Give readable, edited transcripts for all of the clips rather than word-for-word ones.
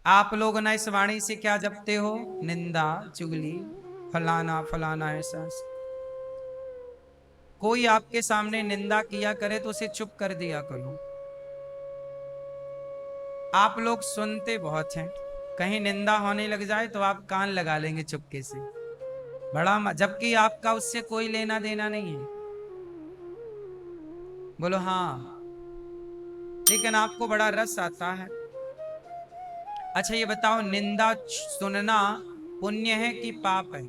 आप लोग ना इस वाणी से क्या जपते हो? निंदा, चुगली, फलाना फलाना ऐसा। कोई आपके सामने निंदा किया करे तो उसे चुप कर दिया करो। आप लोग सुनते बहुत हैं, कहीं निंदा होने लग जाए तो आप कान लगा लेंगे चुपके से, जबकि आपका उससे कोई लेना देना नहीं है। बोलो हाँ। लेकिन आपको बड़ा रस आता है। अच्छा ये बताओ, निंदा सुनना पुण्य है कि पाप है?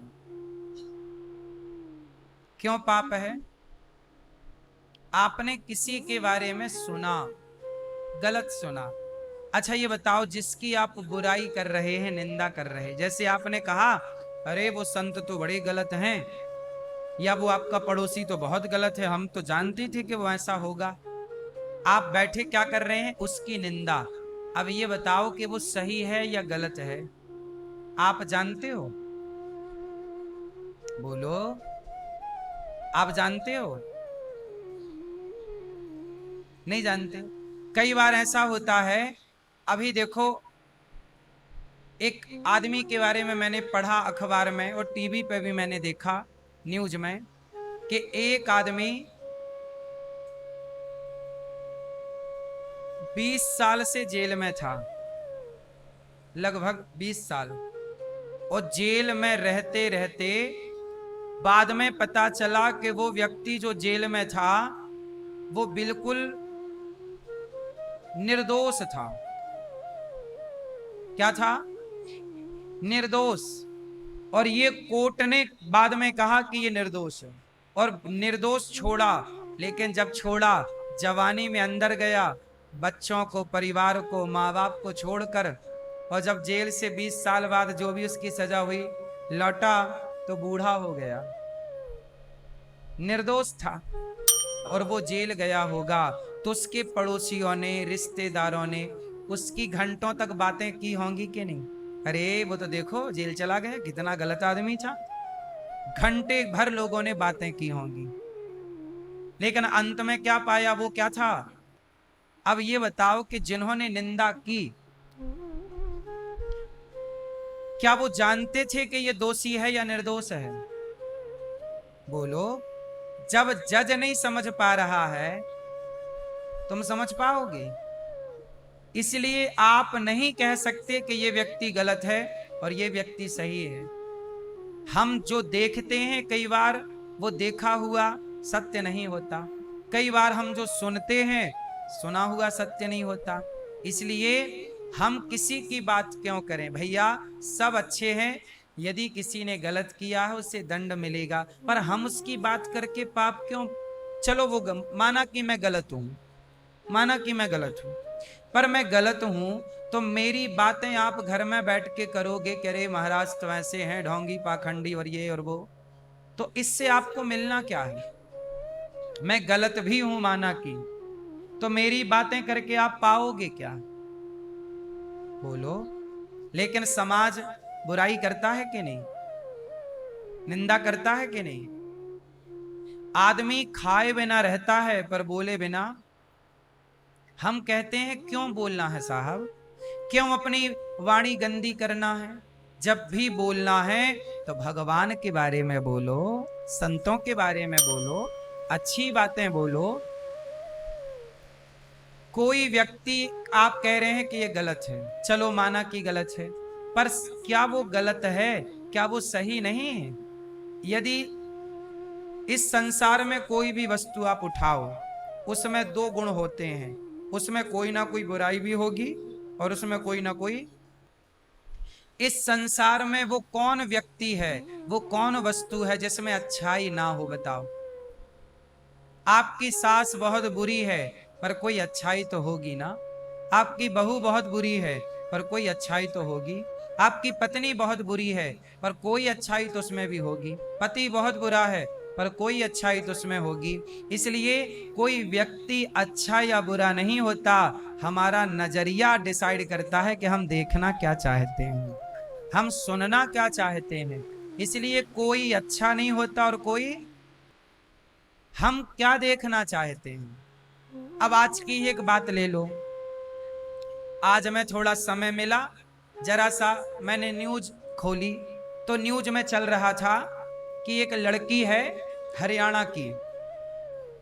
क्यों पाप है? आपने किसी के बारे में सुना, गलत सुना। अच्छा ये बताओ, जिसकी आप बुराई कर रहे हैं, निंदा कर रहे हैं, जैसे आपने कहा अरे वो संत तो बड़े गलत हैं, या वो आपका पड़ोसी तो बहुत गलत है, हम तो जानते थे कि वो ऐसा होगा। आप बैठे क्या कर रहे हैं? उसकी निंदा। अब ये बताओ कि वो सही है या गलत है? आप जानते हो? बोलो, आप जानते हो? नहीं जानते? कई बार ऐसा होता है। अभी देखो, एक आदमी के बारे में मैंने पढ़ा अखबार में और टीवी पे भी मैंने देखा, न्यूज में, कि एक आदमी 20 साल से जेल में था, लगभग 20 साल। और जेल में रहते रहते बाद में पता चला कि वो व्यक्ति जो जेल में था वो बिल्कुल निर्दोष था। क्या था? निर्दोष। और ये कोर्ट ने बाद में कहा कि ये निर्दोष है, और निर्दोष छोड़ा। लेकिन जब छोड़ा, जवानी में अंदर गया, बच्चों को, परिवार को, माँ बाप को छोड़कर, और जब जेल से 20 साल बाद जो भी उसकी सजा हुई, लौटा तो बूढ़ा हो गया। निर्दोष था और वो जेल गया होगा, तो उसके पड़ोसियों ने, रिश्तेदारों ने उसकी घंटों तक बातें की होंगी कि नहीं? अरे वो तो देखो जेल चला गया, कितना गलत आदमी था। घंटे भर लोगों ने बातें की होंगी, लेकिन अंत में क्या पाया? वो क्या था? अब ये बताओ कि जिन्होंने निंदा की, क्या वो जानते थे कि ये दोषी है या निर्दोष है? बोलो। जब जज नहीं समझ पा रहा है, तुम समझ पाओगे? इसलिए आप नहीं कह सकते कि ये व्यक्ति गलत है और ये व्यक्ति सही है। हम जो देखते हैं कई बार वो देखा हुआ सत्य नहीं होता, कई बार हम जो सुनते हैं सुना हुआ सत्य नहीं होता। इसलिए हम किसी की बात क्यों करें? भैया सब अच्छे हैं, यदि किसी ने गलत किया है उसे दंड मिलेगा, पर हम उसकी बात करके पाप क्यों? चलो वो माना कि मैं गलत हूं, माना कि मैं गलत हूं, पर मैं गलत हूं तो मेरी बातें आप घर में बैठ के करोगे कि अरे महाराज तो ऐसे हैं, ढोंगी पाखंडी और ये और वो, तो इससे आपको मिलना क्या है? मैं गलत भी हूं माना कि, तो मेरी बातें करके आप पाओगे क्या? बोलो। लेकिन समाज बुराई करता है कि नहीं? निंदा करता है कि नहीं? आदमी खाए बिना रहता है पर बोले बिना। हम कहते हैं क्यों बोलना है साहब, क्यों अपनी वाणी गंदी करना है? जब भी बोलना है तो भगवान के बारे में बोलो, संतों के बारे में बोलो, अच्छी बातें बोलो। कोई व्यक्ति, आप कह रहे हैं कि ये गलत है, चलो माना कि गलत है, पर क्या वो गलत है? क्या वो सही नहीं है? यदि इस संसार में कोई भी वस्तु आप उठाओ, उसमें दो गुण होते हैं, उसमें कोई ना कोई बुराई भी होगी और उसमें कोई ना कोई। इस संसार में वो कौन व्यक्ति है, वो कौन वस्तु है जिसमें अच्छाई ना हो? बताओ। आपकी सास बहुत बुरी है पर कोई अच्छाई तो होगी ना? आपकी बहू बहुत बुरी है पर कोई अच्छाई तो होगी। आपकी पत्नी बहुत बुरी है पर कोई अच्छाई तो उसमें भी होगी। पति बहुत बुरा है पर कोई अच्छाई तो उसमें होगी। इसलिए कोई व्यक्ति अच्छा या बुरा नहीं होता, हमारा नजरिया डिसाइड करता है कि हम देखना क्या चाहते हैं, हम सुनना क्या चाहते हैं। इसलिए कोई अच्छा नहीं होता और कोई, हम क्या देखना चाहते हैं। अब आज की एक बात ले लो, आज मैं थोड़ा समय मिला जरा सा मैंने न्यूज खोली तो न्यूज में चल रहा था कि एक लड़की है हरियाणा की,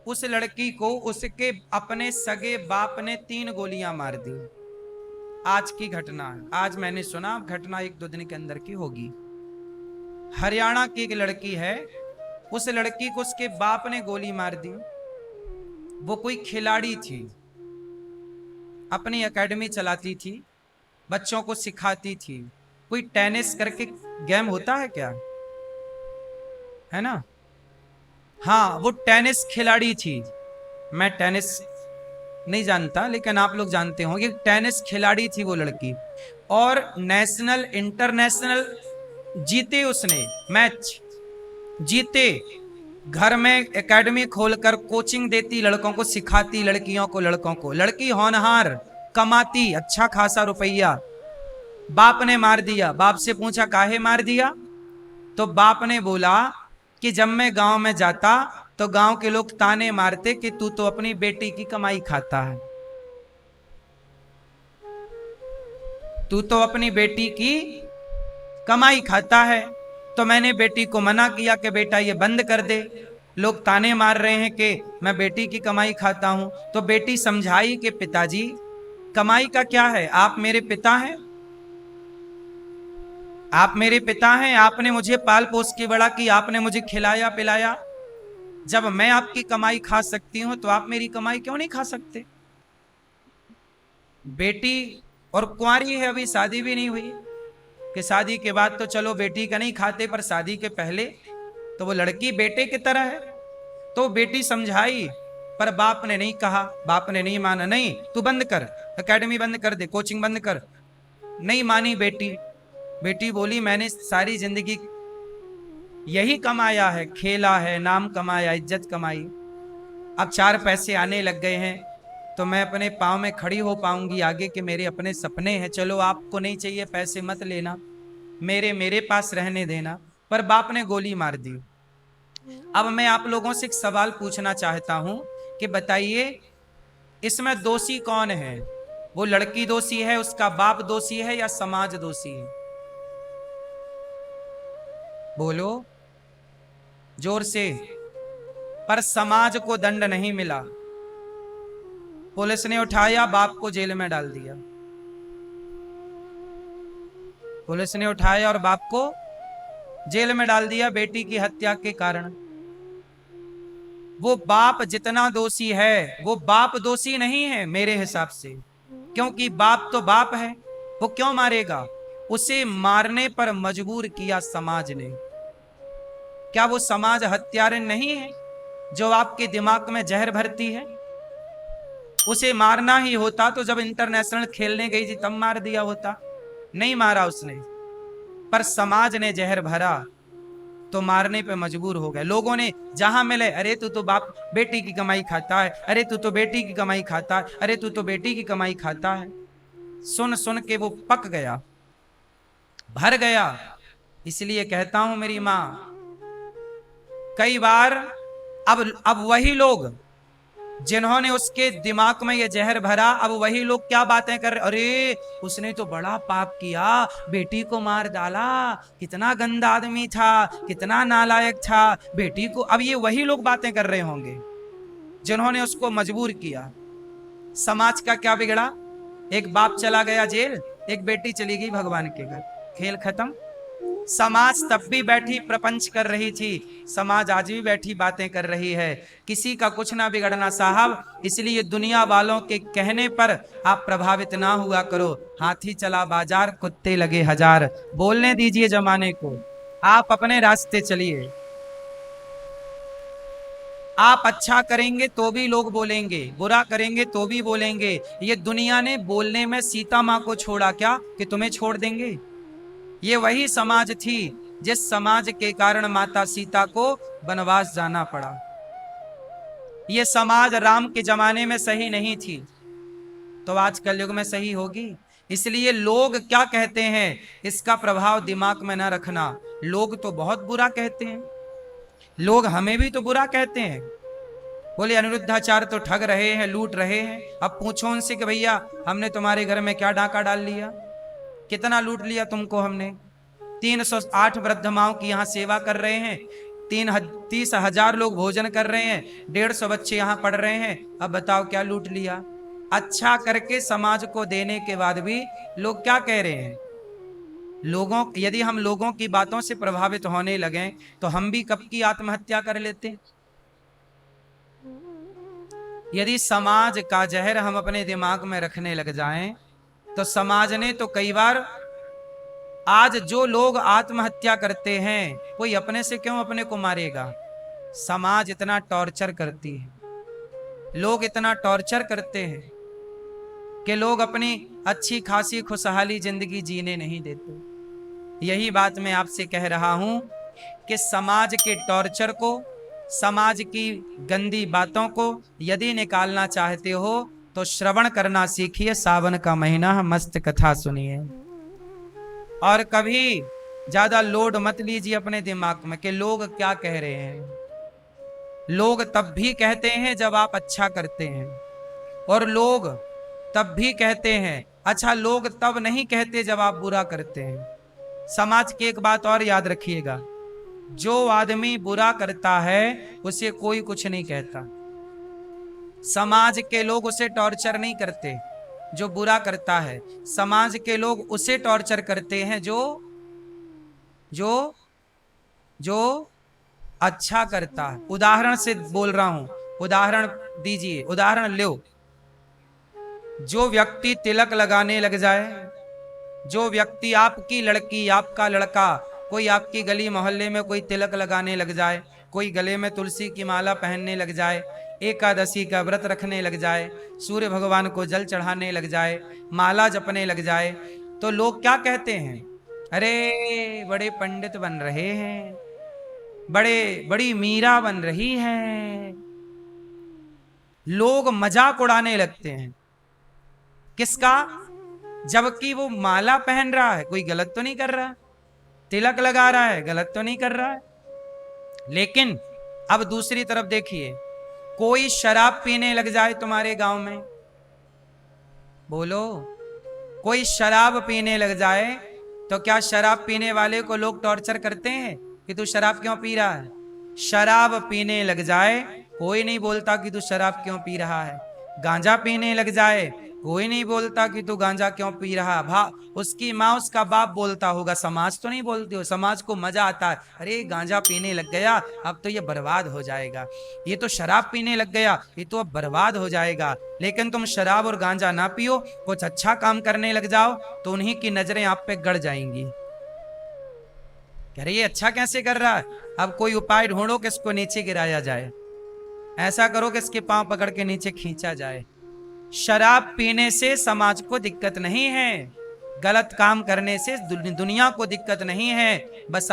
उस लड़की को उसके अपने सगे बाप ने 3 गोलियां मार दी। आज की घटना है, आज मैंने सुना, घटना 1-2 दिन के अंदर की होगी। हरियाणा की एक लड़की है, उस लड़की को उसके बाप ने गोली मार दी। वो कोई खिलाड़ी थी, अपनी एकेडमी चलाती थी, बच्चों को सिखाती थी। कोई टेनिस करके गेम होता है क्या, है ना? हाँ, वो टेनिस खिलाड़ी थी। मैं टेनिस नहीं जानता, लेकिन आप लोग जानते होंगे, टेनिस खिलाड़ी थी वो लड़की। और नेशनल इंटरनेशनल जीते, उसने मैच जीते। घर में एकेडमी खोलकर कोचिंग देती, लड़कों को सिखाती, लड़कियों को, लड़कों को। लड़की होनहार, कमाती अच्छा खासा रुपया। बाप ने मार दिया। बाप से पूछा काहे मार दिया, तो बाप ने बोला कि जब मैं गांव में जाता तो गांव के लोग ताने मारते कि तू तो अपनी बेटी की कमाई खाता है, तू तो अपनी बेटी की कमाई खाता है। तो मैंने बेटी को मना किया कि बेटा ये बंद कर दे, लोग ताने मार रहे हैं कि मैं बेटी की कमाई खाता हूं। तो बेटी समझाई कि पिताजी कमाई का क्या है, आप मेरे पिता हैं, आप मेरे पिता हैं, आपने मुझे पाल पोस के बड़ा की, आपने मुझे खिलाया पिलाया। जब मैं आपकी कमाई खा सकती हूं तो आप मेरी कमाई क्यों नहीं खा सकते? बेटी और कुंवारी है, अभी शादी भी नहीं हुई, कि शादी के बाद तो चलो बेटी का नहीं खाते, पर शादी के पहले तो वो लड़की बेटे की तरह है। तो बेटी समझाई, पर बाप ने नहीं कहा, बाप ने नहीं माना। नहीं, तू बंद कर, एकेडमी बंद कर दे, कोचिंग बंद कर। नहीं मानी बेटी। बेटी बोली मैंने सारी जिंदगी यही कमाया है, खेला है, नाम कमाया, इज्जत कमाई, अब 4 पैसे आने लग गए हैं तो मैं अपने पाँव में खड़ी हो पाऊंगी आगे, कि मेरे अपने सपने हैं। चलो आपको नहीं चाहिए पैसे मत लेना, मेरे पास रहने देना। पर बाप ने गोली मार दी। अब मैं आप लोगों से एक सवाल पूछना चाहता हूं कि बताइए इसमें दोषी कौन है? वो लड़की दोषी है, उसका बाप दोषी है, या समाज दोषी है? बोलो जोर से। पर समाज को दंड नहीं मिला। पुलिस ने उठाया, बाप को जेल में डाल दिया। पुलिस ने उठाया और बाप को जेल में डाल दिया बेटी की हत्या के कारण। वो बाप जितना दोषी है, वो बाप दोषी नहीं है मेरे हिसाब से, क्योंकि बाप तो बाप है, वो क्यों मारेगा? उसे मारने पर मजबूर किया समाज ने। क्या वो समाज हत्यारण नहीं है जो आपके दिमाग में जहर भरती है? उसे मारना ही होता तो जब इंटरनेशनल खेलने गई थी तब मार दिया होता, नहीं मारा उसने। पर समाज ने जहर भरा तो मारने पे मजबूर हो गए। लोगों ने जहां मिले, अरे तू तो बाप बेटी की कमाई खाता है, अरे तू तो बेटी की कमाई खाता है, अरे तू तो बेटी की कमाई खाता है। सुन सुन के वो पक गया, भर गया। इसलिए कहता हूं मेरी मां, कई बार अब वही लोग जिन्होंने उसके दिमाग में ये जहर भरा, अब वही लोग क्या बातें कर रहे, अरे उसने तो बड़ा पाप किया, बेटी को मार डाला, कितना गंदा आदमी था, कितना नालायक था बेटी को। अब ये वही लोग बातें कर रहे होंगे जिन्होंने उसको मजबूर किया। समाज का क्या बिगड़ा? एक बाप चला गया जेल, एक बेटी चली गई भगवान के घर, खेल खत्म। समाज तब भी बैठी प्रपंच कर रही थी, समाज आज भी बैठी बातें कर रही है। किसी का कुछ ना बिगड़ना साहब, इसलिए दुनिया वालों के कहने पर आप प्रभावित ना हुआ करो। हाथी चला बाजार, कुत्ते लगे हजार। बोलने दीजिए जमाने को, आप अपने रास्ते चलिए। आप अच्छा करेंगे तो भी लोग बोलेंगे, बुरा करेंगे तो भी बोलेंगे। ये दुनिया ने बोलने में सीता माँ को छोड़ा क्या कि तुम्हें छोड़ देंगे? ये वही समाज थी जिस समाज के कारण माता सीता को वनवास जाना पड़ा। ये समाज राम के जमाने में सही नहीं थी तो आज कलयुग में सही होगी। इसलिए लोग क्या कहते हैं इसका प्रभाव दिमाग में ना रखना। लोग तो बहुत बुरा कहते हैं, लोग हमें भी तो बुरा कहते हैं। बोले अनिरुद्धाचार्य तो ठग रहे हैं, लूट रहे हैं। अब पूछो उनसे कि भैया हमने तुम्हारे घर में क्या डाका डाल लिया, कितना लूट लिया तुमको हमने। 308 वृद्ध माओं की यहाँ सेवा कर रहे हैं, 30,000 लोग भोजन कर रहे हैं, 150 बच्चे यहाँ पढ़ रहे हैं। अब बताओ क्या लूट लिया। अच्छा करके समाज को देने के बाद भी लोग क्या कह रहे हैं। यदि हम लोगों की बातों से प्रभावित होने लगे तो हम भी कब की आत्महत्या कर लेते। यदि समाज का जहर हम अपने दिमाग में रखने लग जाएं तो समाज ने तो कई बार, आज जो लोग आत्महत्या करते हैं कोई अपने से क्यों अपने को मारेगा। समाज इतना टॉर्चर करती है, लोग इतना टॉर्चर करते हैं कि लोग अपनी अच्छी खासी खुशहाली जिंदगी जीने नहीं देते। यही बात मैं आपसे कह रहा हूं कि समाज के टॉर्चर को, समाज की गंदी बातों को यदि निकालना चाहते हो तो श्रवण करना सीखिए। सावन का महीना, मस्त कथा सुनिए। और कभी ज्यादा लोड मत लीजिए अपने दिमाग में कि लोग क्या कह रहे हैं। लोग तब भी कहते हैं जब आप अच्छा करते हैं, और लोग तब भी कहते हैं, अच्छा लोग तब नहीं कहते जब आप बुरा करते हैं। समाज की एक बात और याद रखिएगा, जो आदमी बुरा करता है उसे कोई कुछ नहीं कहता। समाज के लोग उसे टॉर्चर नहीं करते जो बुरा करता है, समाज के लोग उसे टॉर्चर करते हैं जो जो जो अच्छा करता है। उदाहरण से बोल रहा हूं, उदाहरण दीजिए, उदाहरण लो। जो व्यक्ति तिलक लगाने लग जाए, जो व्यक्ति, आपकी लड़की, आपका लड़का, कोई आपकी गली मोहल्ले में कोई तिलक लगाने लग जाए, कोई गले में तुलसी की माला पहनने लग जाए, एकादशी का व्रत रखने लग जाए, सूर्य भगवान को जल चढ़ाने लग जाए, माला जपने लग जाए, तो लोग क्या कहते हैं, अरे बड़े पंडित बन रहे हैं, बड़ी मीरा बन रही है। लोग मजाक उड़ाने लगते हैं। किसका? जबकि वो माला पहन रहा है, कोई गलत तो नहीं कर रहा, तिलक लगा रहा है, गलत तो नहीं कर रहा है। लेकिन अब दूसरी तरफ देखिए, कोई शराब पीने लग जाए तुम्हारे गांव में, बोलो, कोई शराब पीने लग जाए तो क्या शराब पीने वाले को लोग टॉर्चर करते हैं कि तू शराब क्यों पी रहा है? शराब पीने लग जाए कोई नहीं बोलता कि तू शराब क्यों पी रहा है। गांजा पीने लग जाए कोई नहीं बोलता कि तू गांजा क्यों पी रहा है। उसकी माँ, उसका बाप बोलता होगा, समाज तो नहीं बोलती हो। समाज को मजा आता है, अरे गांजा पीने लग गया, अब तो ये बर्बाद हो जाएगा, ये तो शराब पीने लग गया, ये तो अब बर्बाद हो जाएगा। लेकिन तुम शराब और गांजा ना पियो, कुछ अच्छा काम करने लग जाओ तो उन्हीं की नजरें आप पे गड़ जाएंगी। अरे ये अच्छा कैसे कर रहा है, अब कोई उपाय ढूंढो कि इसको नीचे गिराया जाए, ऐसा करो कि इसके पांव पकड़ के नीचे खींचा जाए। शराब पीने से समाज को दिक्कत नहीं है, गलत काम करने से दुनिया को दिक्कत नहीं है। बस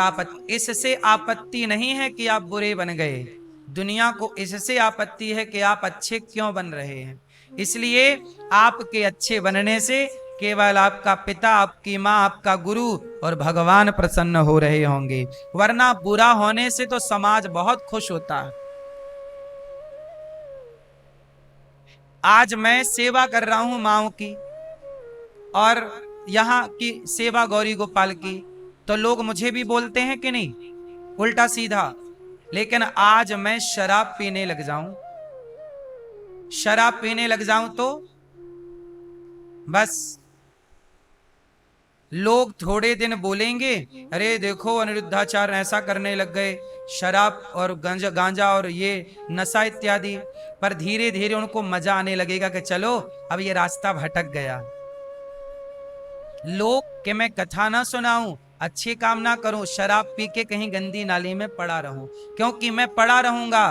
इससे आपत्ति नहीं है कि आप बुरे बन गए, दुनिया को इससे आपत्ति है कि आप अच्छे क्यों बन रहे हैं। इसलिए आपके अच्छे बनने से केवल आपका पिता, आपकी माँ, आपका गुरु और भगवान प्रसन्न हो रहे होंगे, वरना बुरा होने से तो समाज बहुत खुश होता है। आज मैं सेवा कर रहा हूं माओ की और यहाँ की सेवा गौरी गोपाल की, तो लोग मुझे भी बोलते हैं कि नहीं, उल्टा सीधा। लेकिन आज मैं शराब पीने लग जाऊं, शराब पीने लग जाऊं तो बस लोग थोड़े दिन बोलेंगे, अरे देखो अनिरुद्धाचार्य ऐसा करने लग गए, शराब और गांजा और ये नशा इत्यादि। पर धीरे धीरे उनको मजा आने लगेगा कि चलो अब ये रास्ता भटक गया। लोग कि मैं कथा ना सुनाऊं, अच्छे काम ना करूं, शराब पी के कहीं गंदी नाली में पड़ा रहूं, क्योंकि मैं पड़ा रहूंगा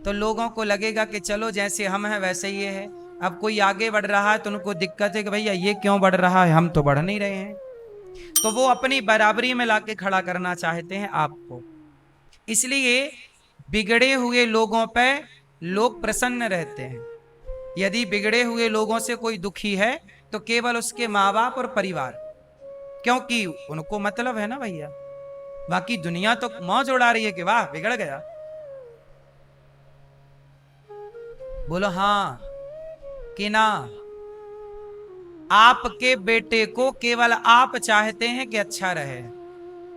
तो लोगों को लगेगा कि चलो जैसे हम हैं वैसे ही है। अब कोई आगे बढ़ रहा है तो उनको दिक्कत है कि भैया ये क्यों बढ़ रहा है, हम तो बढ़ नहीं रहे हैं। तो वो अपनी बराबरी में लाके खड़ा करना चाहते हैं आपको। इसलिए बिगड़े हुए लोगों पे लोग प्रसन्न रहते हैं। यदि बिगड़े हुए लोगों से कोई दुखी है तो केवल उसके माँ बाप और परिवार, क्योंकि उनको मतलब है ना भैया। बाकी दुनिया तो मौज उड़ा रही है कि वाह बिगड़ गया। बोलो हाँ कि ना। आपके बेटे को केवल आप चाहते हैं कि अच्छा रहे,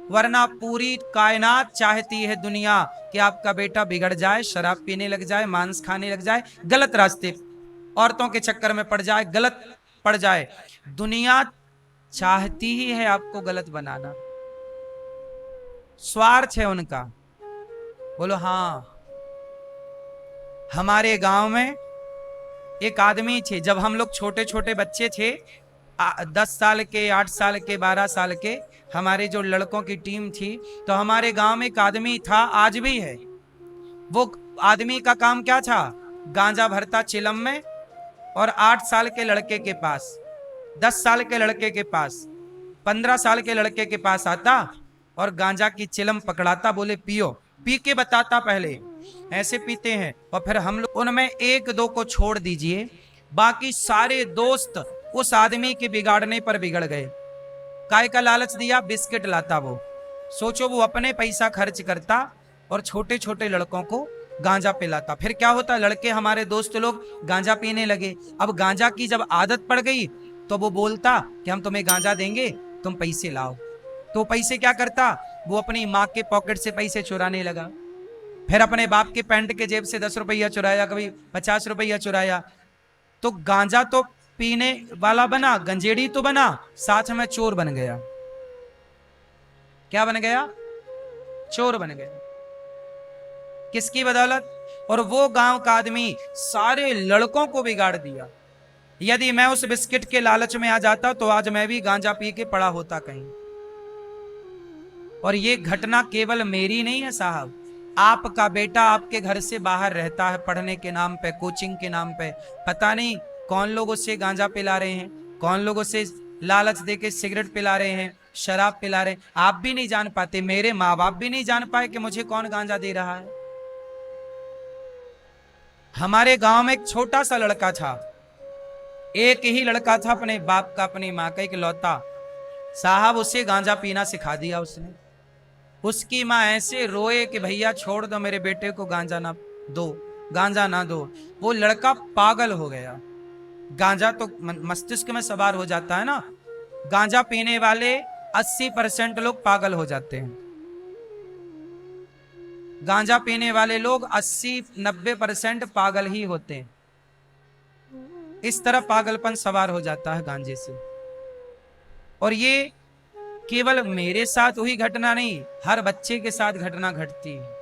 वरना पूरी कायनात चाहती है दुनिया कि आपका बेटा बिगड़ जाए, शराब पीने लग जाए, मांस खाने लग जाए, गलत रास्ते, औरतों के चक्कर में पड़ जाए, गलत पड़ जाए। दुनिया चाहती ही है आपको गलत बनाना, स्वार्थ है उनका। बोलो हाँ। हमारे गांव में एक आदमी थे, जब हम लोग छोटे छोटे बच्चे थे, 10 साल के, 8 साल के, 12 साल के, हमारे जो लड़कों की टीम थी, तो हमारे गांव में एक आदमी था, आज भी है। वो आदमी का काम क्या था? गांजा भरता चिलम में, और 8 साल के लड़के के पास, 10 साल के लड़के के पास, 15 साल के लड़के के पास आता और गांजा की चिलम पकड़ाता, बोले पियो, पी के बताता पहले ऐसे पीते हैं, और फिर हम लोग उनमें 1-2 को छोड़ दीजिए, बाकी सारे दोस्त उस आदमी के बिगाड़ने पर बिगड़ गए। काय का लालच दिया? बिस्किट लाता वो, सोचो वो अपने पैसा खर्च करता और छोटे छोटे लड़कों को गांजा पिलाता। फिर क्या होता? लड़के हमारे दोस्त लोग गांजा पीने लगे। अब गांजा की जब आदत पड़ गई तो वो बोलता कि हम तुम्हें गांजा देंगे, तुम पैसे लाओ। तो पैसे क्या करता? वो अपनी माँ के पॉकेट से पैसे चुराने लगा, फिर अपने बाप के पैंट के जेब से 10 रुपया चुराया, कभी 50 रुपया चुराया। तो गांजा तो पीने वाला बना, गंजेड़ी तो बना, साथ में चोर बन गया। क्या बन गया? चोर बन गया। किसकी बदौलत? और वो गांव का आदमी सारे लड़कों को बिगाड़ दिया। यदि मैं उस बिस्किट के लालच में आ जाता तो आज मैं भी गांजा पी के पड़ा होता कहीं। और ये घटना केवल मेरी नहीं है साहब, आपका बेटा आपके घर से बाहर रहता है पढ़ने के नाम पे, कोचिंग के नाम पे, पता नहीं कौन लोग उससे गांजा पिला रहे हैं, कौन लोग उसे लालच देके सिगरेट पिला रहे हैं, शराब पिला रहे हैं। आप भी नहीं जान पाते, मेरे माँ बाप भी नहीं जान पाए कि मुझे कौन गांजा दे रहा है। हमारे गांव में एक छोटा सा लड़का था, एक ही लड़का था अपने बाप का, अपनी माँ का इकलौता। साहब उसे गांजा पीना सिखा दिया उसने। उसकी माँ ऐसे रोए कि भैया छोड़ दो मेरे बेटे को, गांजा ना दो, गांजा ना दो। वो लड़का पागल हो गया। गांजा तो मस्तिष्क में सवार हो जाता है ना। गांजा पीने वाले 80% लोग पागल हो जाते हैं। गांजा पीने वाले लोग 80-90% पागल ही होते हैं। इस तरह पागलपन सवार हो जाता है गांजे से। और ये केवल मेरे साथ हुई घटना नहीं, हर बच्चे के साथ घटना घटती है।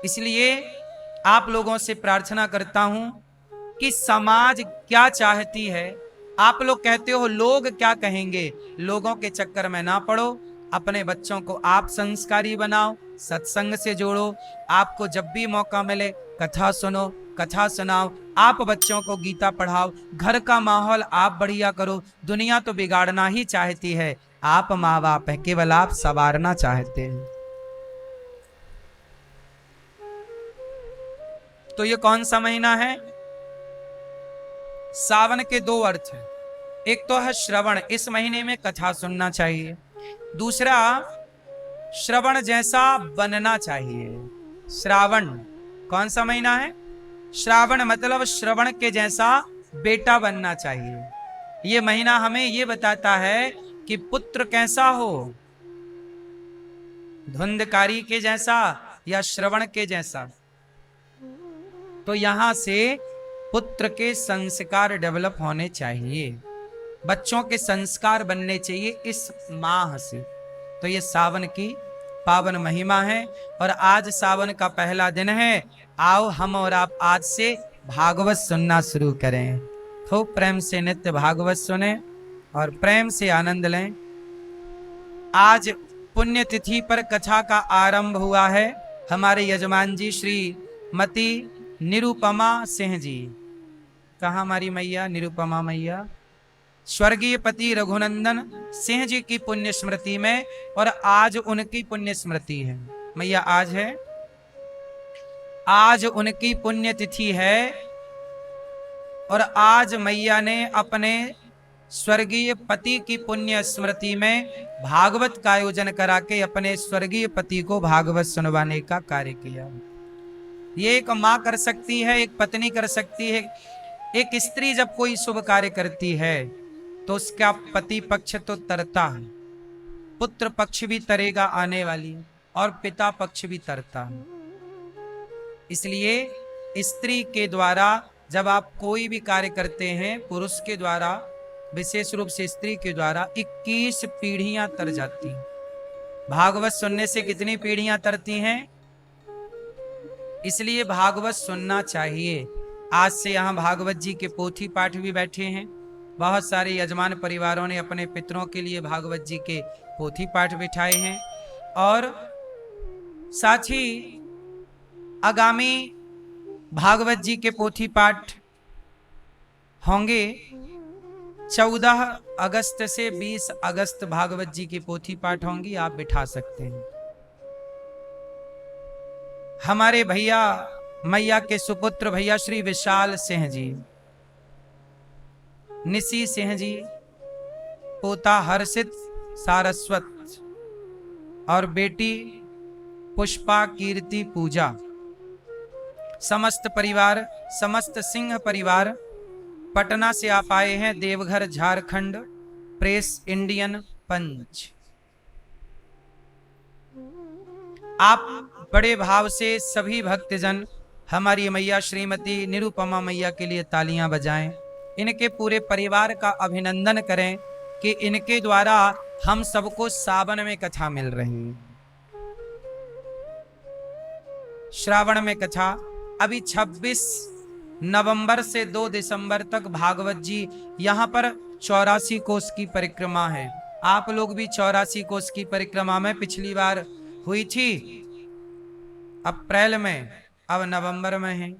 इसलिए आप लोगों से प्रार्थना करता हूं कि समाज क्या चाहती है। आप लोग कहते हो लोग क्या कहेंगे, लोगों के चक्कर में ना पड़ो, अपने बच्चों को आप संस्कारी बनाओ, सत्संग से जोड़ो। आपको जब भी मौका मिले कथा सुनो, कथा सुनाओ, आप बच्चों को गीता पढ़ाओ, घर का माहौल आप बढ़िया करो। दुनिया तो बिगाड़ना ही चाहती है, आप माँ बाप है, केवल आप संवारना चाहते हैं। तो ये कौन सा महीना है? सावन के 2 अर्थ हैं। एक तो है श्रवण, इस महीने में कथा सुनना चाहिए। दूसरा, श्रवण जैसा बनना चाहिए। श्रावण कौन सा महीना है? श्रावण मतलब श्रवण के जैसा बेटा बनना चाहिए। ये महीना हमें ये बताता है कि पुत्र कैसा हो, धुंधकारी के जैसा या श्रवण के जैसा। तो यहां से पुत्र के संस्कार डेवलप होने चाहिए, बच्चों के संस्कार बनने चाहिए इस माह से। तो ये सावन की पावन महिमा है और आज सावन का पहला दिन है। आओ हम और आप आज से भागवत सुनना शुरू करें। खूब प्रेम से नित्य भागवत सुने और प्रेम से आनंद लें। आज पुण्य तिथि पर कथा का आरंभ हुआ है। हमारे यजमान जी श्रीमती निरुपमा सिंह जी, कहाँ हमारी मैया निरुपमा मैया, स्वर्गीय पति रघुनंदन सिंह जी की पुण्य स्मृति में, और आज उनकी पुण्य स्मृति है। मैया आज है, आज उनकी पुण्य तिथि है। और आज मैया ने अपने स्वर्गीय पति की पुण्य स्मृति में भागवत का आयोजन करा के अपने स्वर्गीय पति को भागवत सुनवाने का कार्य किया। ये एक माँ कर सकती है, एक पत्नी कर सकती है, एक स्त्री जब कोई शुभ कार्य करती है तो उसका पति पक्ष तो तरता है, पुत्र पक्ष भी तरेगा आने वाली, और पिता पक्ष भी तरता है। इसलिए स्त्री के द्वारा जब आप कोई भी कार्य करते हैं, पुरुष के द्वारा, विशेष रूप से स्त्री के द्वारा 21 पीढ़ियां तर जाती हैं। भागवत सुनने से कितनी पीढ़ियां तरती हैं? इसलिए भागवत सुनना चाहिए। आज से यहाँ भागवत जी के पोथी पाठ भी बैठे हैं। बहुत सारे यजमान परिवारों ने अपने पितरों के लिए भागवत जी के पोथी पाठ बिठाए हैं। और साथ ही आगामी भागवत जी के पोथी पाठ होंगे 14 अगस्त से 20 अगस्त भागवत जी की पोथी पाठ होंगी, आप बिठा सकते हैं। हमारे भैया मैया के सुपुत्र भैया श्री विशाल सिंह जी, निशी सिंह जी, पोता हर्षित सारस्वत और बेटी पुष्पा कीर्ति पूजा, समस्त परिवार, समस्त सिंह परिवार पटना से आप आए हैं। देवघर झारखंड, प्रेस इंडियन पंच। आप बड़े भाव से सभी भक्तजन हमारी मैया श्रीमती निरुपमा मैया के लिए तालियां बजाएं। इनके पूरे परिवार का अभिनंदन करें कि इनके द्वारा हम सबको सावन में कथा मिल रही है। श्रावण में कथा अभी 26 नवंबर से 2 दिसंबर तक भागवत जी यहाँ पर 84 कोस की परिक्रमा है। आप लोग भी 84 कोस की परिक्रमा में पिछली बार हुई थी अप्रैल में, अब नवंबर में है।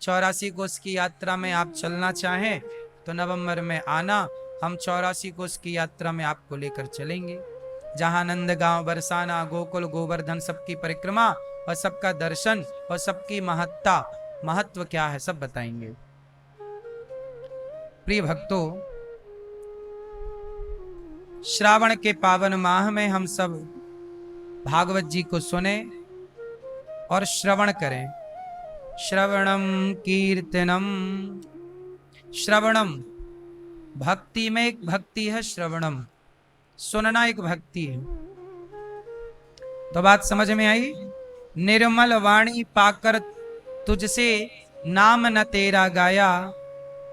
84 कोस की यात्रा में आप चलना चाहें तो नवंबर में आना, हम 84 कोस की यात्रा में आपको लेकर चलेंगे, जहां नंदगांव, बरसाना, गोकुल, गोवर्धन सबकी परिक्रमा और सबका दर्शन और सबकी महत्व क्या है सब बताएंगे। प्रिय भक्तों, श्रावण के पावन माह में हम सब भागवत जी को सुने और श्रवण करें। श्रवणम कीर्तनम, श्रवणम भक्ति में एक भक्ति है, श्रवणम सुनना एक भक्ति है। तो बात समझ में आई? निर्मल वाणी पाकर तुझसे नाम न तेरा गाया,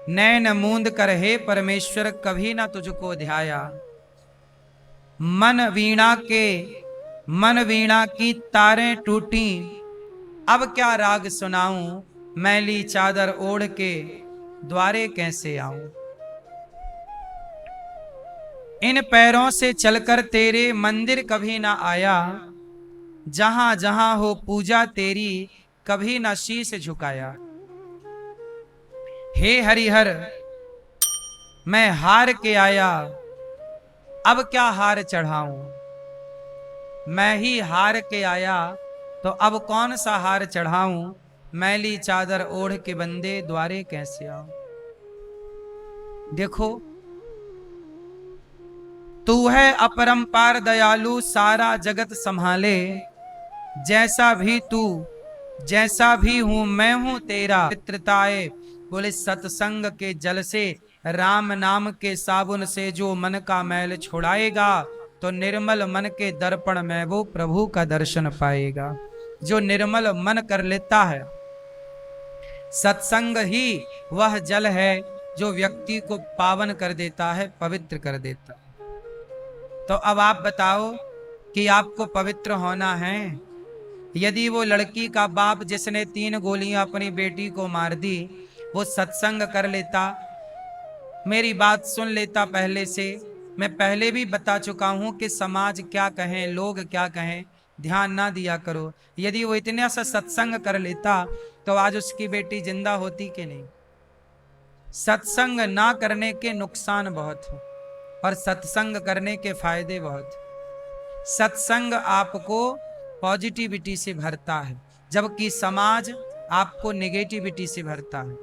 नैन मूंद कर हे परमेश्वर कभी न तुझको ध्याया। मन वीणा की तारें टूटी, अब क्या राग सुनाऊं, मैली चादर ओढ़ के द्वारे कैसे आऊं। इन पैरों से चलकर तेरे मंदिर कभी ना आया, जहां जहां हो पूजा तेरी कभी ना शीश झुकाया। हे हरिहर मैं हार के आया, अब क्या हार चढ़ाऊं। मैं ही हार के आया तो अब कौन सा हार चढ़ाऊं, मैली चादर ओढ़ के बंदे द्वारे कैसे आऊं। देखो, तू है अपरंपार दयालु, सारा जगत संभाले, जैसा भी हूं मैं हूं तेरा। पितृताए बोले सत्संग के जल से, राम नाम के साबुन से जो मन का मैल छुड़ाएगा तो निर्मल मन के दर्पण में वो प्रभु का दर्शन पाएगा। जो निर्मल मन कर लेता है, सत्संग ही वह जल है जो व्यक्ति को पावन कर देता है, पवित्र कर देता है। तो अब आप बताओ कि आपको पवित्र होना है। यदि वो लड़की का बाप जिसने 3 गोलियां अपनी बेटी को मार दी, वो सत्संग कर लेता, मेरी बात सुन लेता पहले से, मैं पहले भी बता चुका हूं कि समाज क्या कहें, लोग क्या कहें, ध्यान ना दिया करो। यदि वो इतना सा सत्संग कर लेता तो आज उसकी बेटी जिंदा होती कि नहीं। सत्संग ना करने के नुकसान बहुत हैं और सत्संग करने के फायदे बहुत। सत्संग आपको पॉजिटिविटी से भरता है, जबकि समाज आपको नेगेटिविटी से भरता है,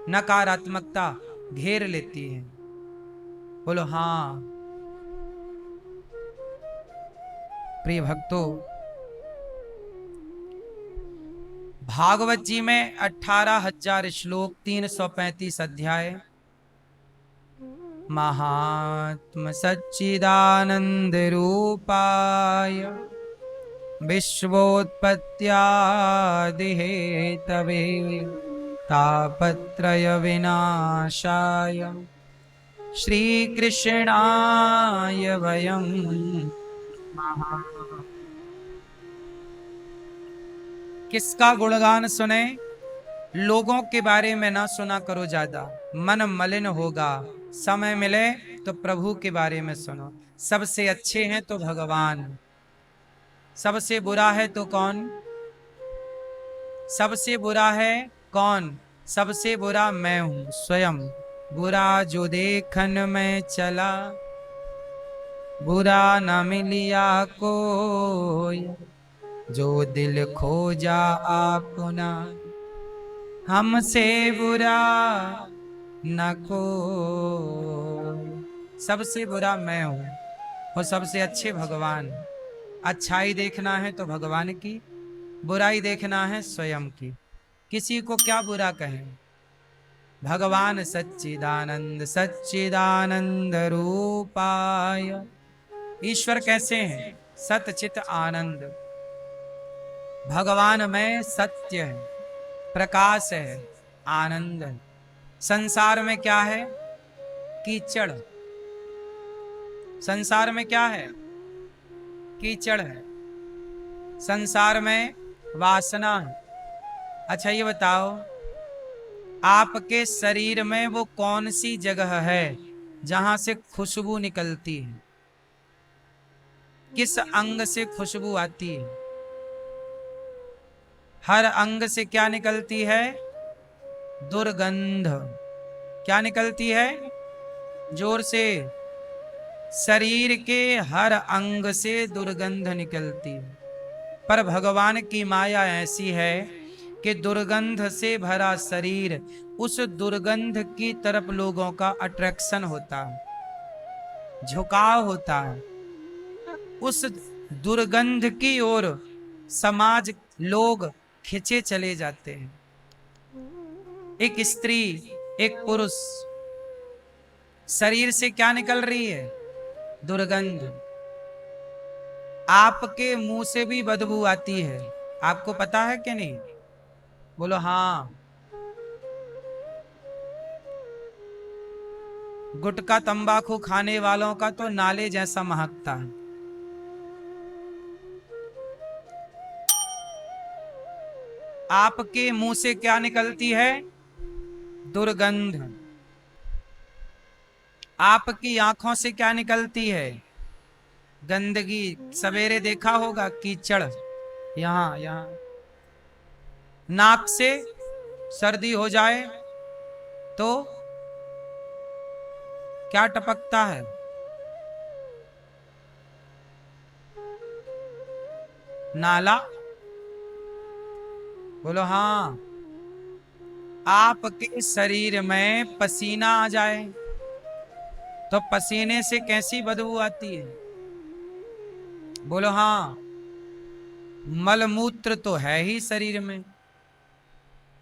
नकारात्मकता घेर लेती है। बोलो हाँ। प्रिय भक्तों, भागवत जी में 18,000 श्लोक, 335 अध्याय। महात्म सच्चिदानंद रूपाय विश्वोत्पत्त्यादि हेतवे तापत्रय विनाशाय श्री कृष्णाय वयं नमः। किसका गुणगान सुने? लोगों के बारे में ना सुना करो ज्यादा, मन मलिन होगा। समय मिले तो प्रभु के बारे में सुनो। सबसे अच्छे हैं तो भगवान, सबसे बुरा है तो कौन? सबसे बुरा है कौन? सबसे बुरा मैं हूं स्वयं। बुरा जो देखन में चला, बुरा न मिलिया कोई, जो दिल खोजा आपना, हमसे बुरा न को। सबसे बुरा मैं हूं और सबसे अच्छे भगवान। अच्छाई देखना है तो भगवान की, बुराई देखना है स्वयं की। किसी को क्या बुरा कहें? भगवान सच्चिदानंद सच्चिदानंद रूपाय। ईश्वर कैसे हैं? सत चित आनंद। भगवान में सत्य है, प्रकाश है, आनंद है। संसार में क्या है? कीचड़। संसार में क्या है? कीचड़ है। संसार में वासना है। अच्छा ये बताओ, आपके शरीर में वो कौन सी जगह है जहां से खुशबू निकलती है? किस अंग से खुशबू आती है? हर अंग से क्या निकलती है? दुर्गंध। क्या निकलती है? जोर से। शरीर के हर अंग से दुर्गंध निकलती है। पर भगवान की माया ऐसी है कि दुर्गंध से भरा शरीर, उस दुर्गंध की तरफ लोगों का अट्रैक्शन होता है, झुकाव होता है। उस दुर्गंध की ओर समाज, लोग खिंचे चले जाते हैं। एक स्त्री, एक पुरुष, शरीर से क्या निकल रही है? दुर्गंध। आपके मुंह से भी बदबू आती है, आपको पता है कि नहीं? बोलो हाँ। गुटखा तंबाकू खाने वालों का तो नाले जैसा महकता है। आपके मुंह से क्या निकलती है? दुर्गंध। आपकी आंखों से क्या निकलती है? गंदगी। सवेरे देखा होगा कीचड़ यहां यहां। नाक से सर्दी हो जाए तो क्या टपकता है? नाला। बोलो हाँ। आपके शरीर में पसीना आ जाए तो पसीने से कैसी बदबू आती है? बोलो हाँ। मलमूत्र तो है ही शरीर में।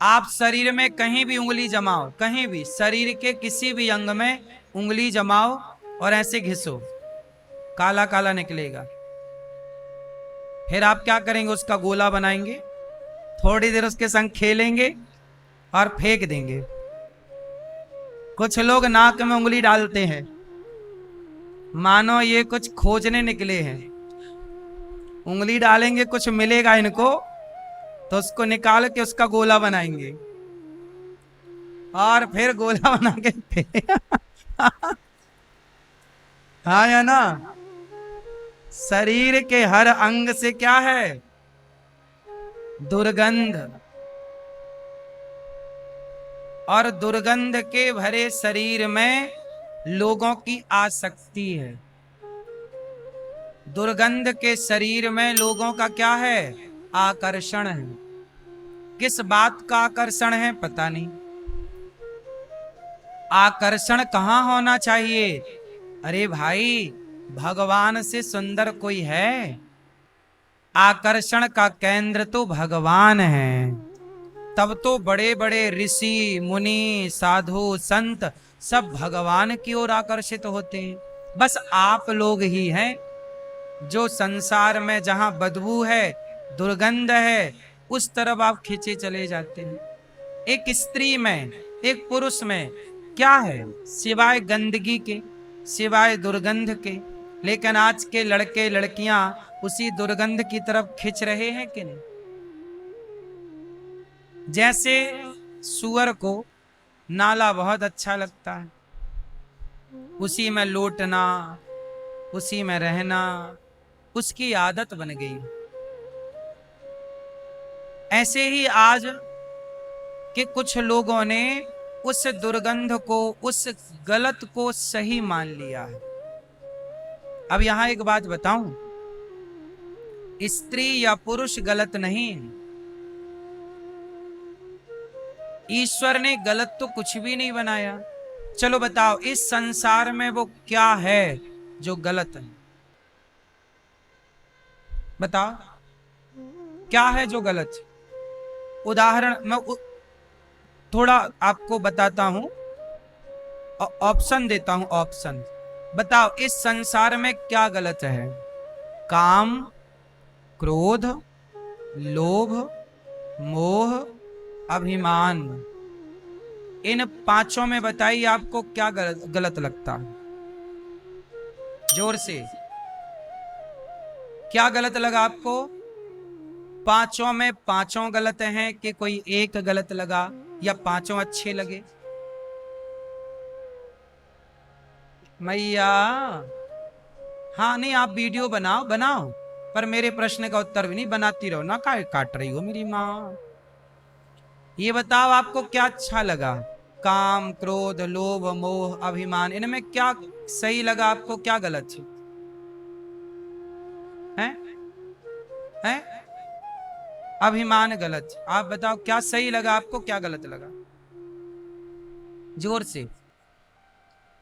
आप शरीर में कहीं भी उंगली जमाओ, कहीं भी शरीर के किसी भी अंग में उंगली जमाओ और ऐसे घिसो, काला काला निकलेगा। फिर आप क्या करेंगे? उसका गोला बनाएंगे, थोड़ी देर उसके संग खेलेंगे और फेंक देंगे। कुछ लोग नाक में उंगली डालते हैं, मानो ये कुछ खोजने निकले हैं। उंगली डालेंगे, कुछ मिलेगा इनको, तो उसको निकाल के उसका गोला बनाएंगे और फिर गोला बना के हाँ या ना? शरीर के हर अंग से क्या है? दुर्गंध। और दुर्गंध के भरे शरीर में लोगों की आसक्ति है। दुर्गंध के शरीर में लोगों का क्या है? आकर्षण है। किस बात का आकर्षण है? पता नहीं। आकर्षण कहां होना चाहिए? अरे भाई, भगवान से सुंदर कोई है? आकर्षण का केंद्र तो भगवान है। तब तो बड़े बड़े ऋषि मुनि साधु संत सब भगवान की ओर आकर्षित होते हैं। बस आप लोग ही हैं जो संसार में जहां बदबू है, दुर्गंध है, उस तरफ आप खींचे चले जाते हैं। एक स्त्री में, एक पुरुष में क्या है सिवाय गंदगी के, सिवाय दुर्गंध के? लेकिन आज के लड़के लड़कियां उसी दुर्गंध की तरफ खिंच रहे हैं कि नहीं? जैसे सुअर को नाला बहुत अच्छा लगता है, उसी में लौटना, उसी में रहना उसकी आदत बन गई। ऐसे ही आज के कुछ लोगों ने उस दुर्गंध को, उस गलत को सही मान लिया है। अब यहां एक बात बताऊं, स्त्री या पुरुष गलत नहीं, ईश्वर ने गलत तो कुछ भी नहीं बनाया। चलो बताओ इस संसार में वो क्या है जो गलत है? बताओ क्या है जो गलत है? उदाहरण मैं थोड़ा आपको बताता हूं, ऑप्शन देता हूं, ऑप्शन बताओ इस संसार में क्या गलत है? काम, क्रोध, लोभ, मोह, अभिमान। इन पांचों में बताइए आपको क्या गलत लगता है? जोर से, क्या गलत लगा आपको? पांचों में पांचों गलत हैं कि कोई एक गलत लगा या पांचों अच्छे लगे? मैया हाँ नहीं, आप वीडियो बनाओ बनाओ, पर मेरे प्रश्न का उत्तर भी नहीं बनाती रहो ना, काय काट रही हो मेरी माँ। ये बताओ आपको क्या अच्छा लगा? काम, क्रोध, लोभ, मोह, अभिमान, इनमें क्या सही लगा आपको, क्या गलत है? हैं? अभिमान गलत। आप बताओ क्या सही लगा आपको, क्या गलत लगा? जोर से।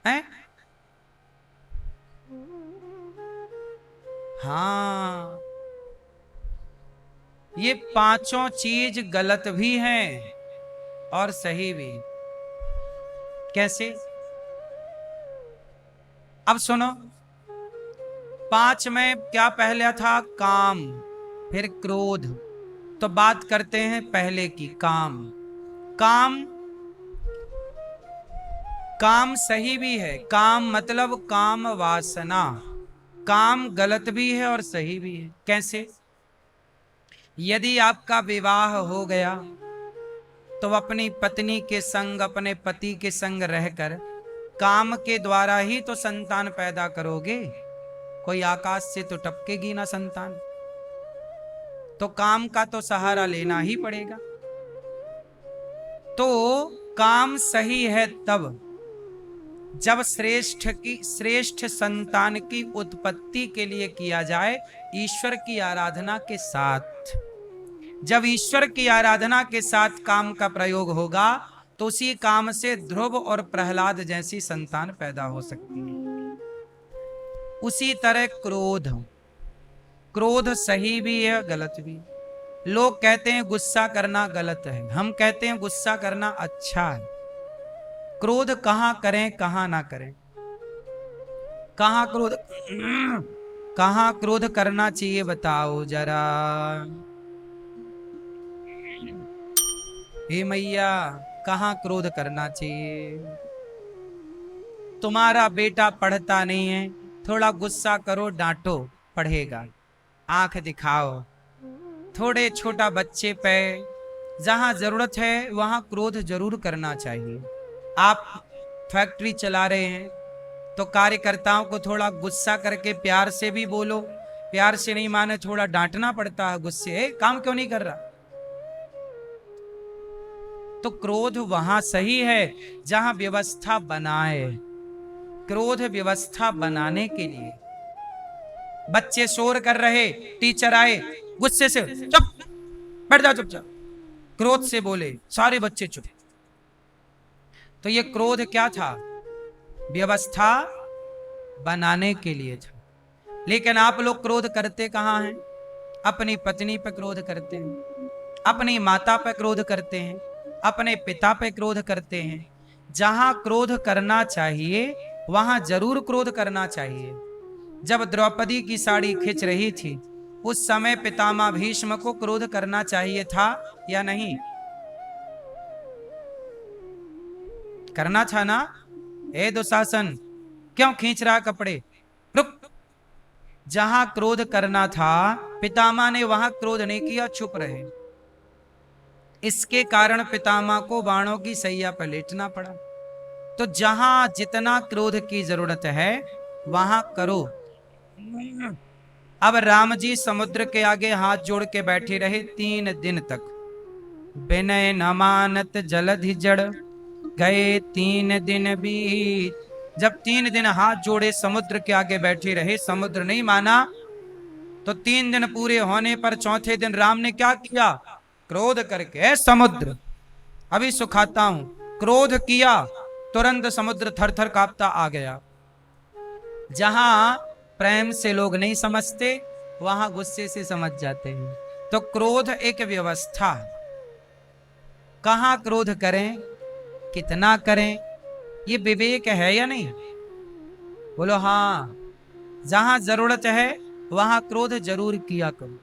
हैं? हाँ, ये पांचों चीज गलत भी हैं और सही भी। कैसे? अब सुनो, पांच में क्या पहले था? काम, फिर क्रोध। तो बात करते हैं पहले की, काम। काम, काम सही भी है, काम मतलब काम वासना। काम गलत भी है और सही भी है। कैसे? यदि आपका विवाह हो गया तो अपनी पत्नी के संग, अपने पति के संग रहकर काम के द्वारा ही तो संतान पैदा करोगे, कोई आकाश से तो टपकेगी ना संतान। तो काम का तो सहारा लेना ही पड़ेगा। तो काम सही है तब जब श्रेष्ठ संतान की उत्पत्ति के लिए किया जाए ईश्वर की आराधना के साथ। जब ईश्वर की आराधना के साथ काम का प्रयोग होगा तो उसी काम से ध्रुव और प्रहलाद जैसी संतान पैदा हो सकती है। उसी तरह क्रोध, क्रोध सही भी है गलत भी। लोग कहते हैं गुस्सा करना गलत है, हम कहते हैं गुस्सा करना अच्छा है। क्रोध कहां करें कहां ना करें? कहां क्रोध करना चाहिए बताओ जरा? हे मैया, कहां क्रोध करना चाहिए? तुम्हारा बेटा पढ़ता नहीं है, थोड़ा गुस्सा करो, डांटो, पढ़ेगा। आंख दिखाओ। थोड़े छोटा बच्चे पे जहां जरूरत है वहां क्रोध जरूर करना चाहिए। आप फैक्ट्री चला रहे हैं तो कार्यकर्ताओं को थोड़ा गुस्सा करके प्यार से भी बोलो, प्यार से नहीं माने थोड़ा डांटना पड़ता है गुस्से, काम क्यों नहीं कर रहा? तो क्रोध वहां सही है जहां व्यवस्था बनाए। क्रोध व्यवस्था बनाने के लिए। बच्चे शोर कर रहे, टीचर आए, गुस्से से चुप बैठ जाओ, चुपचाप, क्रोध से बोले, सारे बच्चे चुप। तो ये क्रोध क्या था? व्यवस्था बनाने के लिए था। लेकिन आप लोग क्रोध करते कहां हैं? अपनी पत्नी पर क्रोध करते हैं, अपनी माता पे क्रोध करते हैं, अपने पिता पे क्रोध करते हैं। जहां क्रोध करना चाहिए वहां जरूर क्रोध करना चाहिए। जब द्रौपदी की साड़ी खिंच रही थी उस समय पितामह भीष्म को क्रोध करना चाहिए था या नहीं? करना था ना? ए दुशासन, क्यों खींच रहा कपड़े? रुक। जहां क्रोध करना था पितामह ने वहां क्रोध नहीं किया, चुप रहे। इसके कारण पितामह को बाणों की सैया पर लेटना पड़ा। तो जहां जितना क्रोध की जरूरत है वहां करो। अब राम जी समुद्र के आगे हाथ जोड़ के बैठे रहे 3 दिन तक। विनय न मानत जलधि जड़, गए 3 दिन बीत। जब 3 दिन हाथ जोड़े समुद्र के आगे बैठे रहे, समुद्र नहीं माना, तो 3 दिन पूरे होने पर चौथे दिन राम ने क्या किया? क्रोध करके, समुद्र अभी सुखाता हूं, क्रोध किया, तुरंत समुद्र थर थर कांपता आ गया। जहां प्रेम से लोग नहीं समझते वहां गुस्से से समझ जाते हैं। तो क्रोध एक व्यवस्था है। कहां क्रोध करें, कितना करें, ये विवेक है या नहीं? बोलो हाँ। जहां जरूरत है वहां क्रोध जरूर किया करो।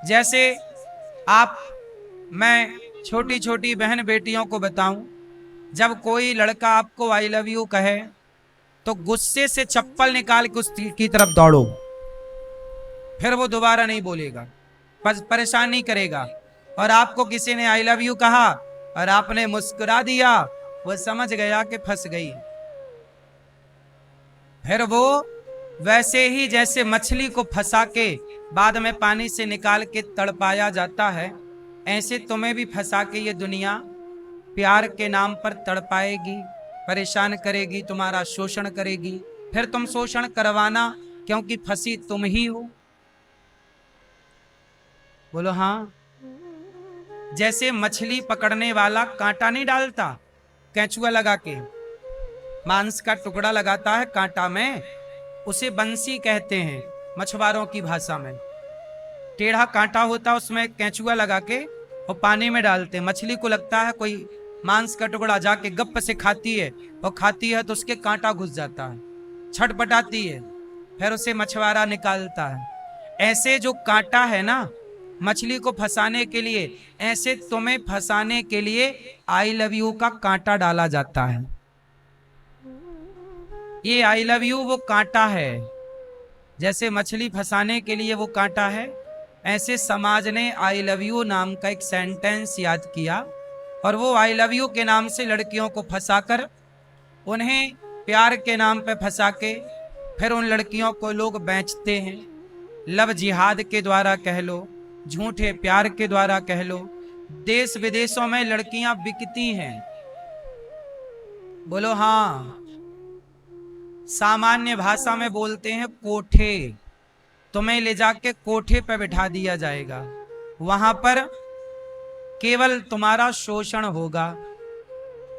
जैसे मैं छोटी छोटी बहन बेटियों को बताऊं, जब कोई लड़का आपको आई लव यू कहे तो गुस्से से चप्पल निकाल के उसकी तरफ दौड़ो, फिर वो दोबारा नहीं बोलेगा, परेशान नहीं करेगा। और आपको किसी ने आई लव यू कहा और आपने मुस्कुरा दिया, वो समझ गया कि फंस गई। फिर वो वैसे ही जैसे मछली को फंसा के बाद में पानी से निकाल के तड़पाया जाता है, ऐसे तुम्हें भी फंसा के ये दुनिया प्यार के नाम पर तड़पाएगी, परेशान करेगी, तुम्हारा शोषण करेगी। फिर तुम शोषण करवाना, क्योंकि फंसी तुम ही हो। बोलो हाँ। जैसे मछली पकड़ने वाला कांटा नहीं डालता, कैंचुआ लगा के मांस का टुकड़ा लगाता है कांटा में, उसे बंसी कहते हैं मछुआरों की भाषा में। टेढ़ा कांटा होता है, उसमें कैंचुआ लगा के और पानी में डालते हैं। मछली को लगता है कोई मांस का टुकड़ा, जाके गप से खाती है, और खाती है तो उसके कांटा घुस जाता है, छटपटाती है, फिर उसे मछुआरा निकालता है। ऐसे जो कांटा है ना मछली को फंसाने के लिए, ऐसे तुम्हें फंसाने के लिए आई लव यू का कांटा डाला जाता है। ये आई लव यू वो कांटा है। जैसे मछली फंसाने के लिए वो कांटा है, ऐसे समाज ने आई लव यू नाम का एक सेंटेंस याद किया, और वो आई लव यू के नाम से लड़कियों को फंसाकर उन्हें प्यार के नाम पे फंसा के फिर उन लड़कियों को लोग बेचते हैं। लव जिहाद के द्वारा कह लो, झूठे प्यार के द्वारा कह लो, देश विदेशों में लड़कियां बिकती हैं। बोलो हाँ। सामान्य भाषा में बोलते हैं कोठे। तुम्हें ले जाके कोठे पर बिठा दिया जाएगा, वहां पर केवल तुम्हारा शोषण होगा।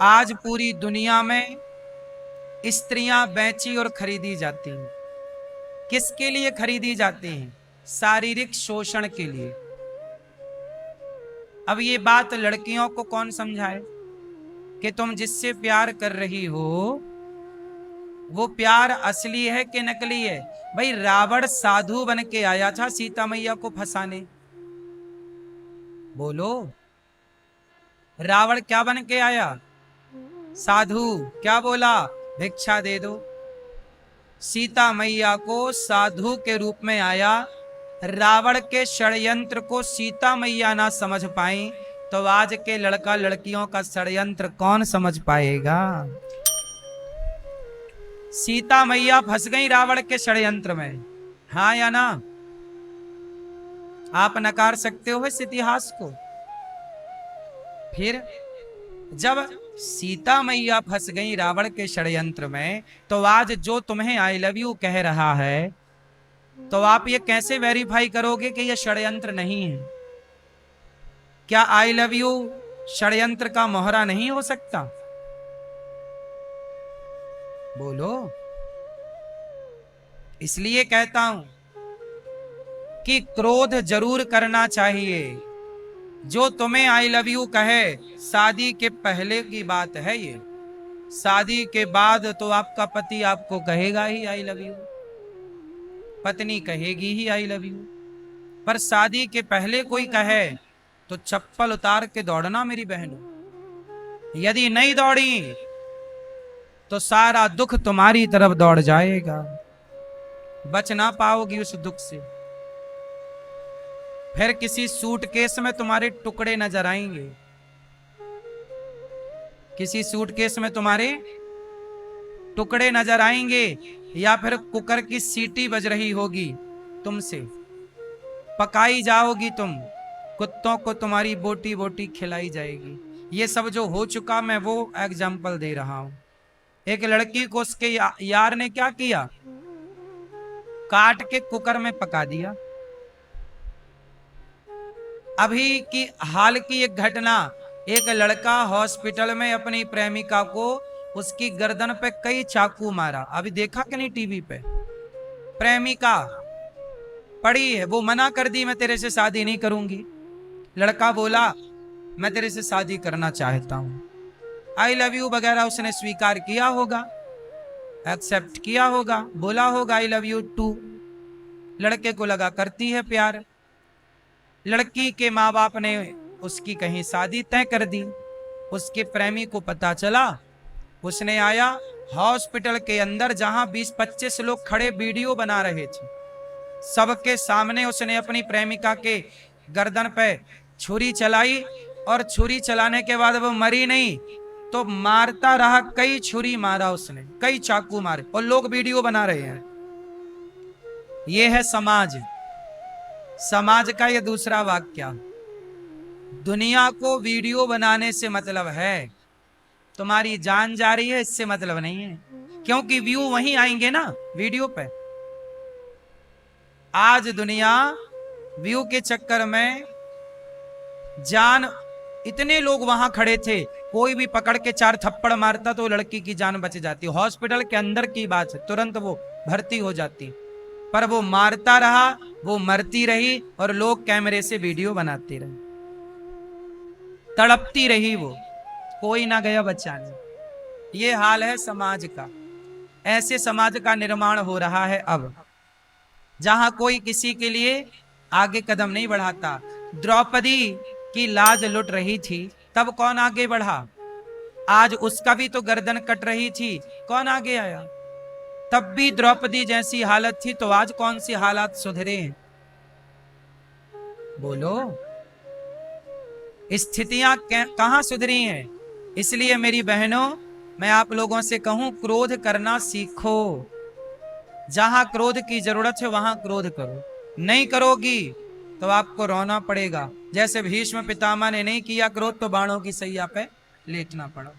आज पूरी दुनिया में स्त्रियां बेची और खरीदी जाती हैं। किसके लिए खरीदी जाती हैं? शारीरिक शोषण के लिए। अब ये बात लड़कियों को कौन समझाए कि तुम जिससे प्यार कर रही हो वो प्यार असली है कि नकली है? भाई रावण साधु बन के आया था सीता मैया को फंसाने। बोलो, रावण क्या बन के आया? साधु। क्या बोला? भिक्षा दे दो। सीता मैया को साधु के रूप में आया। रावण के षड्यंत्र को सीता मैया ना समझ पाई तो आज के लड़का लड़कियों का षड्यंत्र कौन समझ पाएगा? सीता मैया फंस गई रावण के षड्यंत्र में, हाँ या ना? आप नकार सकते हो इस इतिहास को? फिर जब सीता मैया फंस गई रावण के षड्यंत्र में, तो आज जो तुम्हें आई लव यू कह रहा है, तो आप ये कैसे वेरीफाई करोगे कि ये षड्यंत्र नहीं है? क्या आई लव यू षड्यंत्र का मोहरा नहीं हो सकता? बोलो। इसलिए कहता हूं कि क्रोध जरूर करना चाहिए। जो तुम्हें आई लव यू कहे, शादी के पहले की बात है ये। शादी के बाद तो आपका पति आपको कहेगा ही आई लव यू, पत्नी कहेगी ही आई लव यू, पर शादी के पहले कोई कहे तो चप्पल उतार के दौड़ना मेरी बहनों। यदि नहीं दौड़ी तो सारा दुख तुम्हारी तरफ दौड़ जाएगा, बच ना पाओगी उस दुख से। फिर किसी सूटकेस में तुम्हारे टुकड़े नजर आएंगे, किसी सूटकेस में तुम्हारे टुकड़े नजर आएंगे, या फिर कुकर की सीटी बज रही होगी तुमसे, पकाई जाओगी तुम, कुत्तों को तुम्हारी बोटी बोटी खिलाई जाएगी। ये सब जो हो चुका, मैं वो एग्जाम्पल दे रहा हूं। एक लड़की को उसके यार ने क्या किया, काट के कुकर में पका दिया। अभी की हाल की एक घटना, एक लड़का हॉस्पिटल में अपनी प्रेमिका को उसकी गर्दन पे कई चाकू मारा। अभी देखा कि नहीं टीवी पे? प्रेमिका पड़ी है, वो मना कर दी, मैं तेरे से शादी नहीं करूंगी। लड़का बोला मैं तेरे से शादी करना चाहता हूं, आई लव यू वगैरह उसने स्वीकार किया होगा, एक्सेप्ट किया होगा, बोला होगा आई लव यू टू। लड़के को लगा करती है प्यार। लड़की के माँ बाप ने उसकी कहीं शादी तय कर दी। उसके प्रेमी को पता चला, उसने आया हॉस्पिटल के अंदर जहां 20-25 लोग खड़े वीडियो बना रहे थे, सबके सामने उसने अपनी प्रेमिका के गर्दन पे छुरी चलाई, और छुरी चलाने के बाद वो मरी नहीं तो मारता रहा, कई छुरी मारा उसने, कई चाकू मारे, और लोग वीडियो बना रहे हैं। ये है समाज। समाज का ये दूसरा वाक्य, दुनिया को वीडियो बनाने से मतलब है, तुम्हारी जान जा रही है इससे मतलब नहीं है, क्योंकि व्यू वहीं आएंगे ना वीडियो पे। आज दुनिया व्यू के चक्कर में जान, इतने लोग वहां खड़े थे, कोई भी पकड़ के 4 थप्पड़ मारता तो लड़की की जान बच जाती। हॉस्पिटल के अंदर की बात है, तुरंत वो भर्ती हो जाती, पर वो मारता रहा, वो मरती रही, और लोग कैमरे से वीडियो बनाते रहे, तड़पती रही वो, कोई ना गया बचाने। ये हाल है समाज का। ऐसे समाज का निर्माण हो रहा है अब, जहां कोई किसी के लिए आगे कदम नहीं बढ़ाता। द्रौपदी की लाज लुट रही थी, तब कौन आगे बढ़ा? आज उसका भी तो गर्दन कट रही थी, कौन आगे आया? तब भी द्रौपदी जैसी हालत थी, तो आज कौन सी हालात सुधरे हैं? बोलो, स्थितियां कहां सुधरी हैं? इसलिए मेरी बहनों, मैं आप लोगों से कहूं, क्रोध करना सीखो। जहां क्रोध की जरूरत है वहां क्रोध करो, नहीं करोगी तो आपको रोना पड़ेगा। जैसे भीष्म पितामह ने नहीं किया क्रोध, तो बाणों की सैया पे लेटना पड़ा।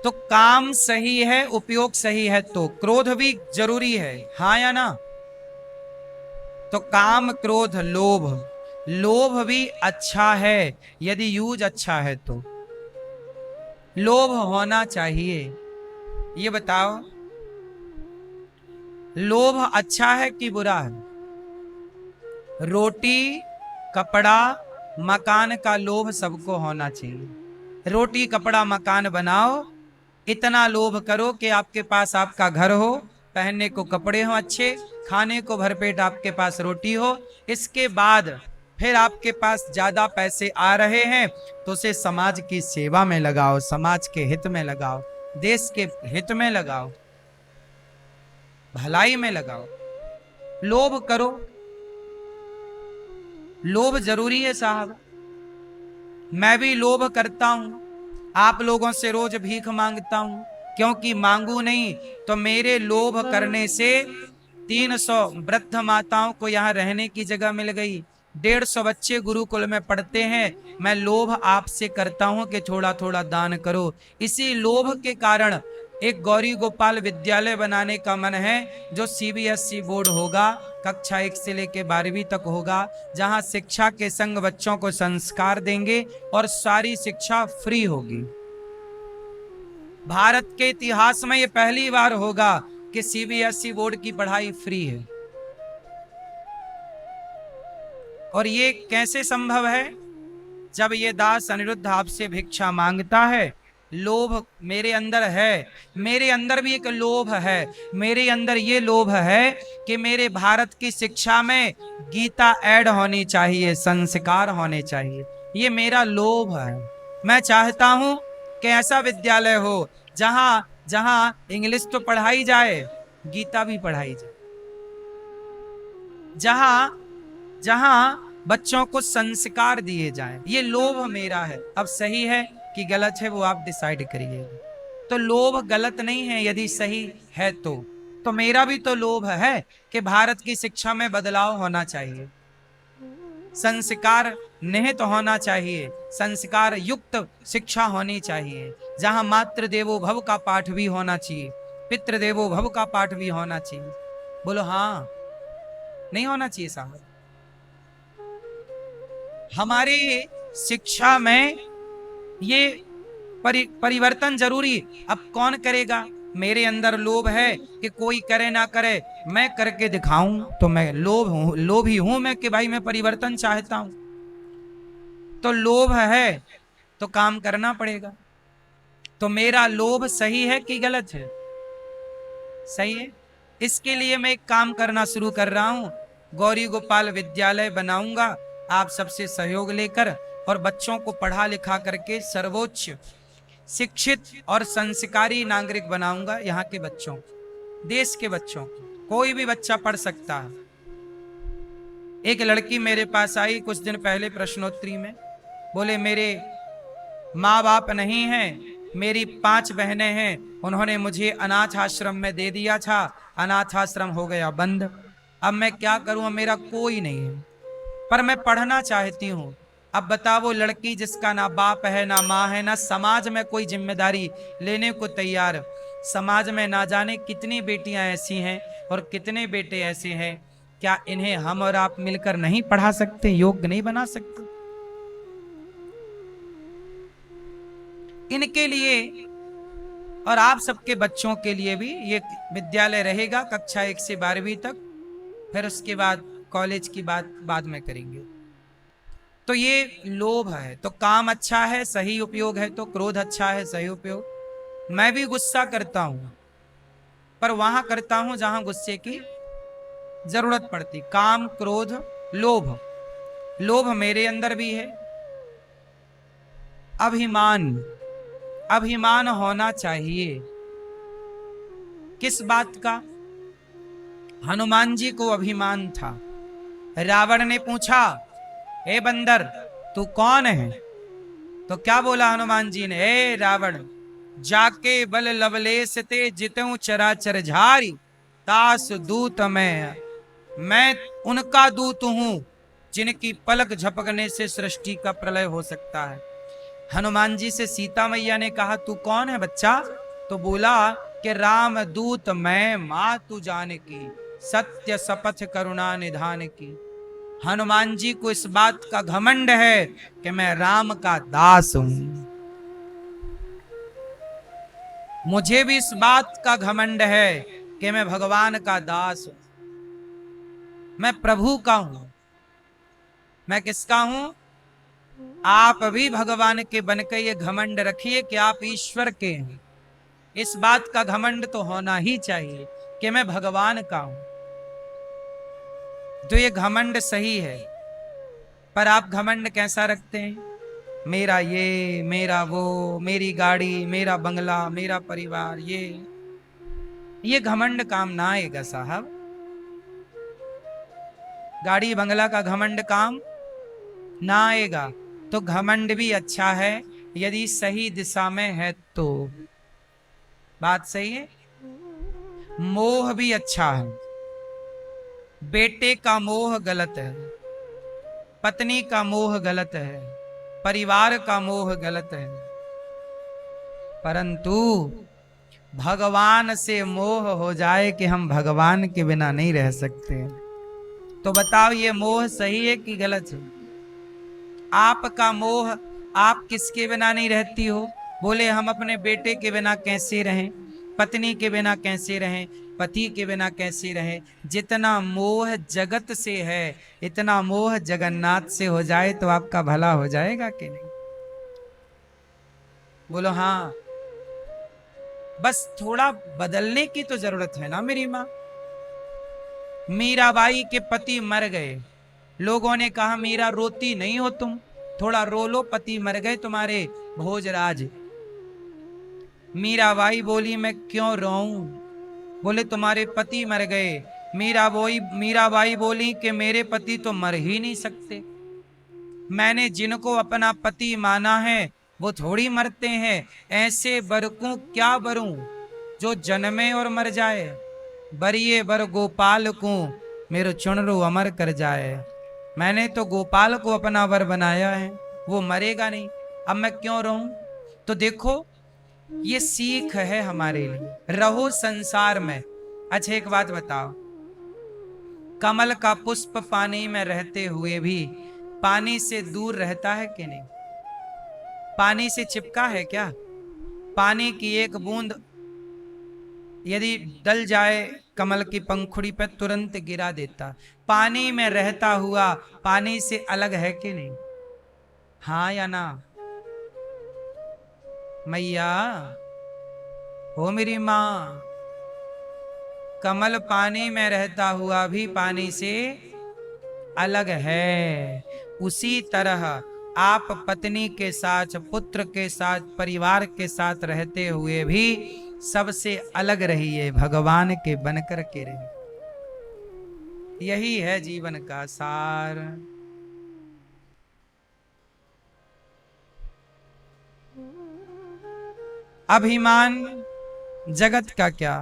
तो काम सही है, उपयोग सही है, तो क्रोध भी जरूरी है, हाँ या ना? तो काम, क्रोध, लोभ, लोभ भी अच्छा है यदि यूज अच्छा है तो। लोभ होना चाहिए। ये बताओ, लोभ अच्छा है कि बुरा है? रोटी, कपड़ा, मकान का लोभ सबको होना चाहिए। रोटी, कपड़ा, मकान बनाओ, इतना लोभ करो कि आपके पास आपका घर हो, पहनने को कपड़े हो अच्छे, खाने को भरपेट आपके पास रोटी हो। इसके बाद फिर आपके पास ज्यादा पैसे आ रहे हैं तो उसे समाज की सेवा में लगाओ, समाज के हित में लगाओ, देश के हित में लगाओ, भलाई में लगाओ। लोभ करो, लोभ जरूरी है साहब। मैं भी लोभ करता हूं, आप लोगों से रोज भीख मांगता हूं, क्योंकि मांगू नहीं तो मेरे लोभ करने से 300 वृद्ध माताओं को यहाँ रहने की जगह मिल गई, 150 बच्चे गुरुकुल में पढ़ते हैं। मैं लोभ आपसे करता हूं कि थोड़ा थोड़ा दान करो। इसी लोभ के कारण एक गौरी गोपाल विद्यालय बनाने का मन है, जो CBSE बोर्ड होगा, कक्षा 1 से लेकर 12वीं तक होगा, जहां शिक्षा के संग बच्चों को संस्कार देंगे और सारी शिक्षा फ्री होगी। भारत के इतिहास में यह पहली बार होगा कि सीबीएसई बोर्ड की पढ़ाई फ्री है। और ये कैसे संभव है? जब ये दास अनिरुद्ध आपसे भिक्षा मांगता है, लोभ मेरे अंदर है, मेरे अंदर भी एक लोभ है। मेरे अंदर ये लोभ है कि मेरे भारत की शिक्षा में गीता ऐड होनी चाहिए, संस्कार होने चाहिए। ये मेरा लोभ है। मैं चाहता हूं कि ऐसा विद्यालय हो जहां जहां इंग्लिश तो पढ़ाई जाए, गीता भी पढ़ाई जाए, जहां जहां बच्चों को संस्कार दिए जाएं। ये लोभ मेरा है। अब सही है कि गलत है वो आप डिसाइड करिए। तो लोभ गलत नहीं है यदि सही है तो मेरा भी तो लोभ है कि भारत की शिक्षा में बदलाव होना चाहिए, संस्कार निहित होना चाहिए, संस्कार युक्त शिक्षा होनी चाहिए, जहां मातृ देवो भव का पाठ भी होना चाहिए, पितृ देवो भव का पाठ भी होना चाहिए। बोलो हाँ, नहीं होना चाहिए साहब? हमारी शिक्षा में ये परिवर्तन जरूरी। अब कौन करेगा? मेरे अंदर लोभ है कि कोई करे ना करे, मैं करके दिखाऊं। तो मैं लोभी हूं मैं कि भाई मैं परिवर्तन चाहता हूं। तो लोभ है तो काम करना पड़ेगा। तो मेरा लोभ सही है कि गलत है? सही है। इसके लिए मैं एक काम करना शुरू कर रहा हूं, गौरी गोपाल विद्यालय बनाऊंगा आप सबसे सहयोग लेकर, और बच्चों को पढ़ा लिखा करके सर्वोच्च शिक्षित और संस्कारी नागरिक बनाऊंगा। यहाँ के बच्चों, देश के बच्चों, कोई भी बच्चा पढ़ सकता है। एक लड़की मेरे पास आई कुछ दिन पहले प्रश्नोत्तरी में, बोले मेरे माँ बाप नहीं हैं, मेरी 5 बहनें हैं, उन्होंने मुझे अनाथ आश्रम में दे दिया था, अनाथ आश्रम हो गया बंद, अब मैं क्या करूं? मेरा कोई नहीं है, पर मैं पढ़ना चाहती हूं। अब बताओ, वो लड़की जिसका ना बाप है ना माँ है, ना समाज में कोई जिम्मेदारी लेने को तैयार, समाज में ना जाने कितनी बेटियां ऐसी हैं और कितने बेटे ऐसे हैं, क्या इन्हें हम और आप मिलकर नहीं पढ़ा सकते, योग्य नहीं बना सकते? इनके लिए और आप सबके बच्चों के लिए भी ये विद्यालय रहेगा कक्षा 1 से 12वीं तक, फिर उसके बाद कॉलेज की बात बाद में करेंगे। तो ये लोभ है। तो काम अच्छा है, सही उपयोग है, तो क्रोध अच्छा है, सही उपयोग। मैं भी गुस्सा करता हूं, पर वहां करता हूं जहां गुस्से की जरूरत पड़ती। काम, क्रोध, लोभ, लोभ मेरे अंदर भी है। अभिमान, अभिमान होना चाहिए। किस बात का? हनुमान जी को अभिमान था। रावण ने पूछा, ए बंदर तू कौन है? तो क्या बोला हनुमान जी ने? ए रावण, जाके बल लवलेस ते जितऊं चराचर झारी, तास दूत मैं उनका दूत हूं जिनकी पलक झपकने से सृष्टि का प्रलय हो सकता है। हनुमान जी से सीता मैया ने कहा, तू कौन है बच्चा? तो बोला कि राम दूत मैं, मां तू जानकी, सत्य शपथ करुणा निधान की। हनुमान जी को इस बात का घमंड है कि मैं राम का दास हूं। मुझे भी इस बात का घमंड है कि मैं भगवान का दास हूं, मैं प्रभु का हूं। मैं किसका हूं? आप भी भगवान के बनकर ये घमंड रखिए कि आप ईश्वर के हैं। इस बात का घमंड तो होना ही चाहिए कि मैं भगवान का हूं। तो ये घमंड सही है। पर आप घमंड कैसा रखते हैं? मेरा ये, मेरा वो, मेरी गाड़ी, मेरा बंगला, मेरा परिवार, ये घमंड काम ना आएगा साहब। गाड़ी बंगला का घमंड काम ना आएगा। तो घमंड भी अच्छा है यदि सही दिशा में है तो। बात सही है। मोह भी अच्छा है। बेटे का मोह गलत है, पत्नी का मोह गलत है, परिवार का मोह गलत है, परंतु भगवान से मोह हो जाए कि हम भगवान के बिना नहीं रह सकते, तो बताओ ये मोह सही है कि गलत है? आपका मोह, आप किसके बिना नहीं रहती हो? बोले हम अपने बेटे के बिना कैसे रहें, पत्नी के बिना कैसे रहें, पति के बिना कैसे रहें। जितना मोह जगत से है इतना मोह जगन्नाथ से हो जाए तो आपका भला हो जाएगा कि नहीं? बोलो हाँ। बस थोड़ा बदलने की तो जरूरत है ना मेरी माँ। मीराबाई के पति मर गए, लोगों ने कहा मीरा रोती नहीं हो तुम, थोड़ा रो लो, पति मर गए तुम्हारे भोजराज। मीराबाई बोली मैं क्यों रोऊं? बोले तुम्हारे पति मर गए। मीराबाई बोली कि मेरे पति तो मर ही नहीं सकते, मैंने जिनको अपना पति माना है वो थोड़ी मरते हैं। ऐसे बर को क्या बरूं जो जन्मे और मर जाए, बरिए बर गोपाल को मेरो चुनरो अमर कर जाए। मैंने तो गोपाल को अपना वर बनाया है, वो मरेगा नहीं, अब मैं क्यों रहूं? तो देखो ये सीख है हमारे लिए, रहो संसार में। अच्छा एक बात बताओ, कमल का पुष्प पानी में रहते हुए भी पानी से दूर रहता है कि नहीं? पानी से चिपका है क्या? पानी की एक बूंद यदि डल जाए कमल की पंखुड़ी पर तुरंत गिरा देता। पानी में रहता हुआ पानी से अलग है कि नहीं? हाँ या ना? मैया हो मेरी माँ, कमल पानी में रहता हुआ भी पानी से अलग है। उसी तरह आप पत्नी के साथ, पुत्र के साथ, परिवार के साथ रहते हुए भी सबसे अलग रहिए, भगवान के बनकर के रहिए। यही है जीवन का सार। अभिमान जगत का क्या,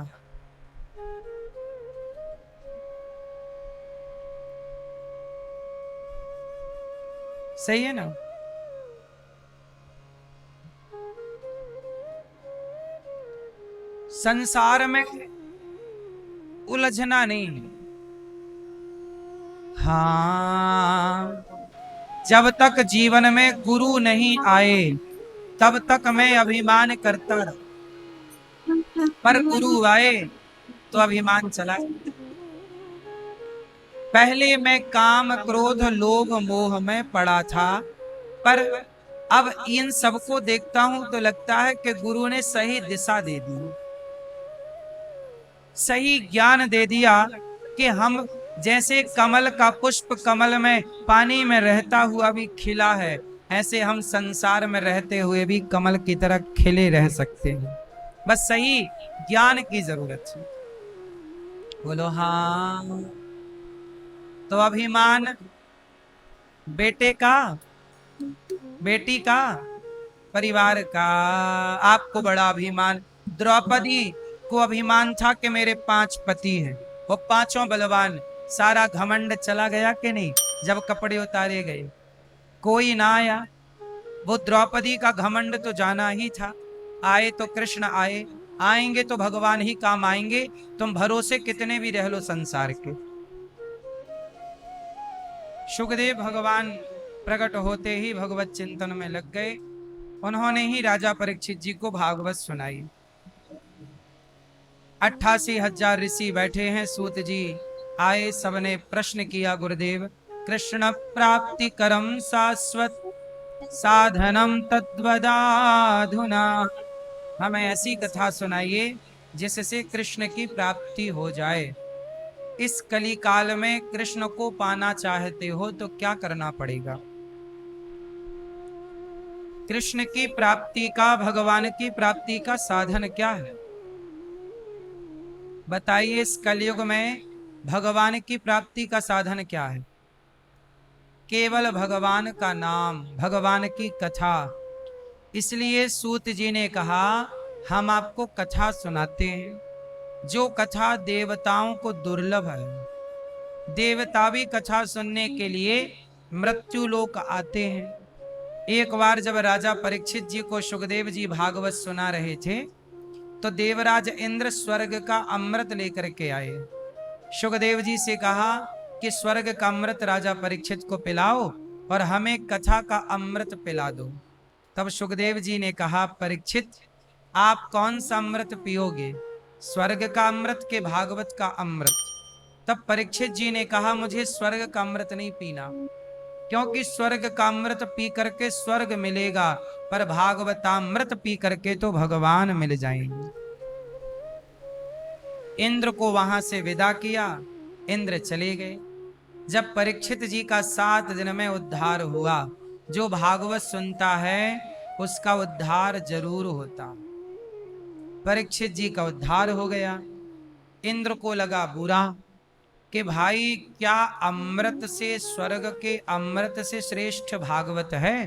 सही है ना? संसार में उलझना नहीं। हाँ, जब तक जीवन में गुरु नहीं आए तब तक मैं अभिमान करता रहा, पर गुरु आए तो अभिमान चला। पहले मैं काम क्रोध लोभ मोह में पड़ा था, पर अब इन सबको देखता हूं तो लगता है कि गुरु ने सही दिशा दे दी, सही ज्ञान दे दिया कि हम जैसे कमल का पुष्प कमल में पानी में रहता हुआ भी खिला है, ऐसे हम संसार में रहते हुए भी कमल की तरह खिले रह सकते हैं। बस सही ज्ञान की जरूरत है। बोलो हाँ। तो अभिमान बेटे का, बेटी का, परिवार का। आपको बड़ा अभिमान, द्रौपदी को अभिमान था कि मेरे 5 पति हैं, वो पांचों बलवान, सारा घमंड चला गया कि नहीं? जब कपड़े उतारे गए कोई ना आया, वो द्रौपदी का घमंड तो जाना ही था। आए तो कृष्ण आए, आएंगे तो भगवान ही काम आएंगे, तुम भरोसे कितने भी रह लो संसार के। सुखदेव भगवान प्रकट होते ही भगवत चिंतन में लग गए, उन्होंने ही राजा परीक्षित जी को भागवत सुनाई। 88,000 ऋषि बैठे हैं, सूत जी आए, सबने प्रश्न किया, गुरुदेव कृष्ण प्राप्ति करम शाश्वत साधनम तद्वदाधुना, हमें ऐसी कथा सुनाइए जिससे कृष्ण की प्राप्ति हो जाए। इस कली काल में कृष्ण को पाना चाहते हो तो क्या करना पड़ेगा? कृष्ण की प्राप्ति का, भगवान की प्राप्ति का साधन क्या है? बताइए, इस कलयुग में भगवान की प्राप्ति का साधन क्या है? केवल भगवान का नाम, भगवान की कथा। इसलिए सूत जी ने कहा हम आपको कथा सुनाते हैं, जो कथा देवताओं को दुर्लभ है। देवता भी कथा सुनने के लिए मृत्यु लोक आते हैं। एक बार जब राजा परीक्षित जी को सुखदेव जी भागवत सुना रहे थे तो देवराज इंद्र स्वर्ग का अमृत लेकर के आए। सुखदेव जी से कहा कि स्वर्ग का अमृत राजा परीक्षित को पिलाओ और हमें कथा का अमृत पिला दो। तब सुखदेव जी ने कहा, परीक्षित आप कौन सा अमृत पियोगे, स्वर्ग का अमृत के भागवत का अमृत? तब परीक्षित जी ने कहा मुझे स्वर्ग का अमृत नहीं पीना, क्योंकि स्वर्ग का अमृत पी करके स्वर्ग मिलेगा, पर भागवतामृत पी करके तो भगवान मिल जाएंगे। इंद्र को वहां से विदा किया, इंद्र चले गए। जब परीक्षित जी का 7 दिन में उद्धार हुआ, जो भागवत सुनता है उसका उद्धार जरूर होता। परीक्षित जी का उद्धार हो गया। इंद्र को लगा बुरा कि भाई क्या अमृत से, स्वर्ग के अमृत से श्रेष्ठ भागवत है?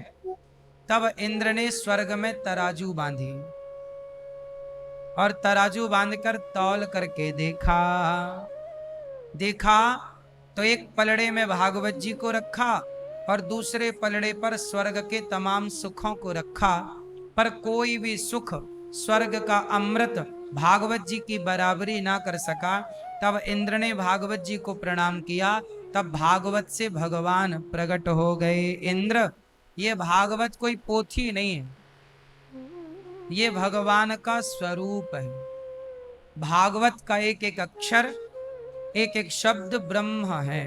तब इंद्र ने स्वर्ग में तराजू बांधी और तराजू बांधकर तौल करके देखा। देखा तो एक पलड़े में भागवत जी को रखा और दूसरे पलड़े पर स्वर्ग के तमाम सुखों को रखा, पर कोई भी सुख स्वर्ग का अमृत भागवत जी की बराबरी ना कर सका। तब इंद्र ने भागवत जी को प्रणाम किया, तब भागवत से भगवान प्रकट हो गए। इंद्र, ये भागवत कोई पोथी नहीं है, ये भगवान का स्वरूप है। भागवत का एक एक अक्षर, एक एक शब्द ब्रह्म है।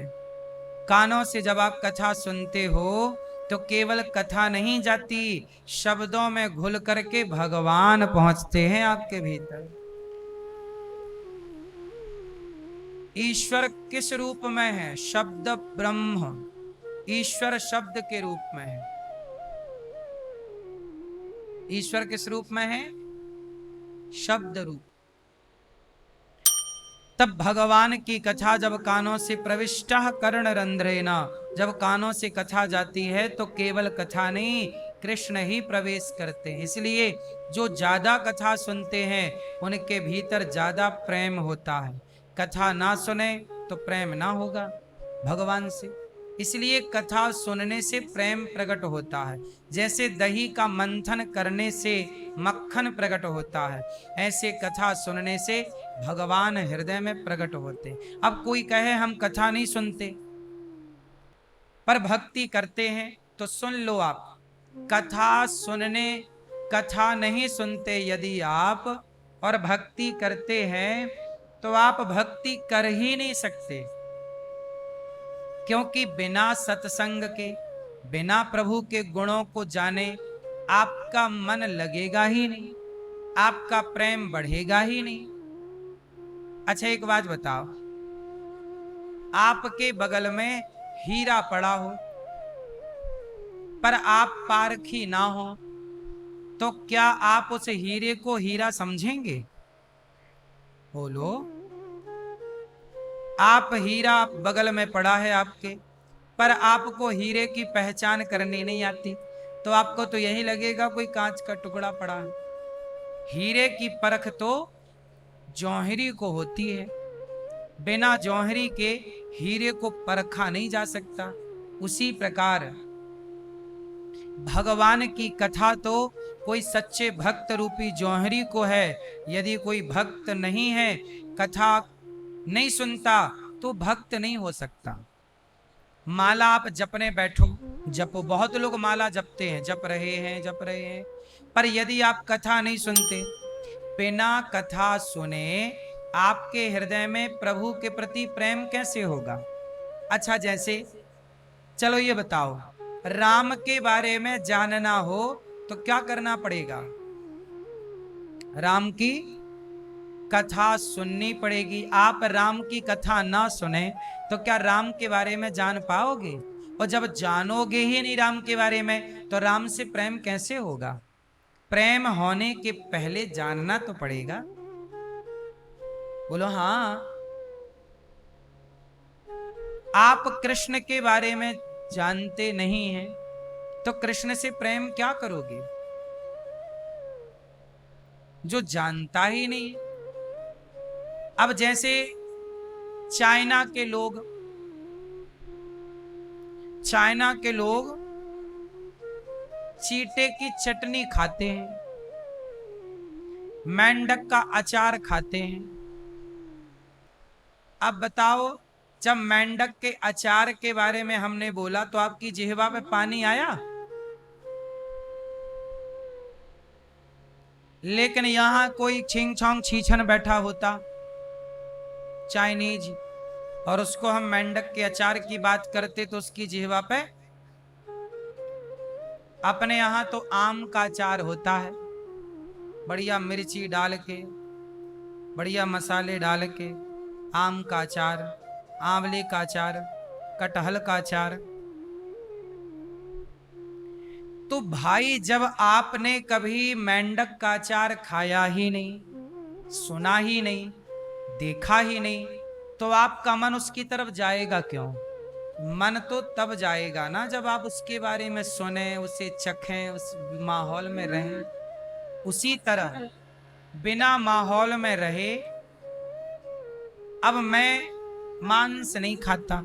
कानों से जब आप कथा सुनते हो तो केवल कथा नहीं जाती, शब्दों में घुल करके भगवान पहुंचते हैं आपके भीतर। ईश्वर किस रूप में है? शब्द ब्रह्म, ईश्वर शब्द के रूप में है। ईश्वर किस रूप में है? शब्द रूप। तब भगवान की कथा जब कानों से प्रविष्ट कर्ण रंध्रेना, जब कानों से कथा जाती है तो केवल कथा नहीं, कृष्ण ही प्रवेश करते हैं। इसलिए जो ज्यादा कथा सुनते हैं उनके भीतर ज्यादा प्रेम होता है। कथा ना सुने तो प्रेम ना होगा भगवान से। इसलिए कथा सुनने से प्रेम प्रकट होता है। जैसे दही का मंथन करने से मक्खन प्रकट होता है, ऐसे कथा सुनने से भगवान हृदय में प्रकट होते। अब कोई कहे हम कथा नहीं सुनते पर भक्ति करते हैं, तो सुन लो आप, कथा सुनने, कथा नहीं सुनते यदि आप और भक्ति करते हैं तो आप भक्ति कर ही नहीं सकते। क्योंकि बिना सत्संग के, बिना प्रभु के गुणों को जाने आपका मन लगेगा ही नहीं, आपका प्रेम बढ़ेगा ही नहीं। अच्छा एक बात बताओ, आपके बगल में हीरा पड़ा हो पर आप पारखी ना हो, तो क्या आप उस हीरे को हीरा समझेंगे? बोलो। आप हीरा बगल में पड़ा है आपके, पर आपको हीरे की पहचान करनी नहीं आती, तो आपको तो यही लगेगा कोई कांच का टुकड़ा पड़ा है। हीरे की परख तो जौहरी को होती है, बिना जौहरी के हीरे को परखा नहीं जा सकता। उसी प्रकार भगवान की कथा तो कोई सच्चे भक्त रूपी जौहरी को है। यदि कोई भक्त नहीं है, कथा नहीं सुनता, तो भक्त नहीं हो सकता। माला आप जपने बैठो, जपो, बहुत लोग माला जपते हैं, जप रहे हैं, जप रहे हैं, पर यदि आप कथा नहीं सुनते, बिना कथा सुने आपके हृदय में प्रभु के प्रति प्रेम कैसे होगा? अच्छा जैसे चलो ये बताओ, राम के बारे में जानना हो तो क्या करना पड़ेगा? राम की कथा सुननी पड़ेगी। आप राम की कथा ना सुने तो क्या राम के बारे में जान पाओगे? और जब जानोगे ही नहीं राम के बारे में, तो राम से प्रेम कैसे होगा? प्रेम होने के पहले जानना तो पड़ेगा। बोलो हाँ। आप कृष्ण के बारे में जानते नहीं हैं तो कृष्ण से प्रेम क्या करोगे? जो जानता ही नहीं। अब जैसे चाइना के लोग, चाइना के लोग चींटे की चटनी खाते हैं, मेंढक का अचार खाते हैं। अब बताओ, जब मेंढक के अचार के बारे में हमने बोला तो आपकी जिह्वा पे पानी आया? लेकिन यहां कोई छिंग छोंग छीछन बैठा होता चाइनीज, और उसको हम मेंढक के अचार की बात करते तो उसकी जिह्वा पे, अपने यहां तो आम का अचार होता है, बढ़िया मिर्ची डाल के, बढ़िया मसाले डाल के, आम का अचार, आंवले का अचार, कटहल का अचार। तो भाई जब आपने कभी मेंढक का अचार खाया ही नहीं, सुना ही नहीं, देखा ही नहीं, तो आपका मन उसकी तरफ जाएगा क्यों? मन तो तब जाएगा ना जब आप उसके बारे में सुने, उसे चखें, उस माहौल में रहें। उसी तरह बिना माहौल में रहे, अब मैं मांस नहीं खाता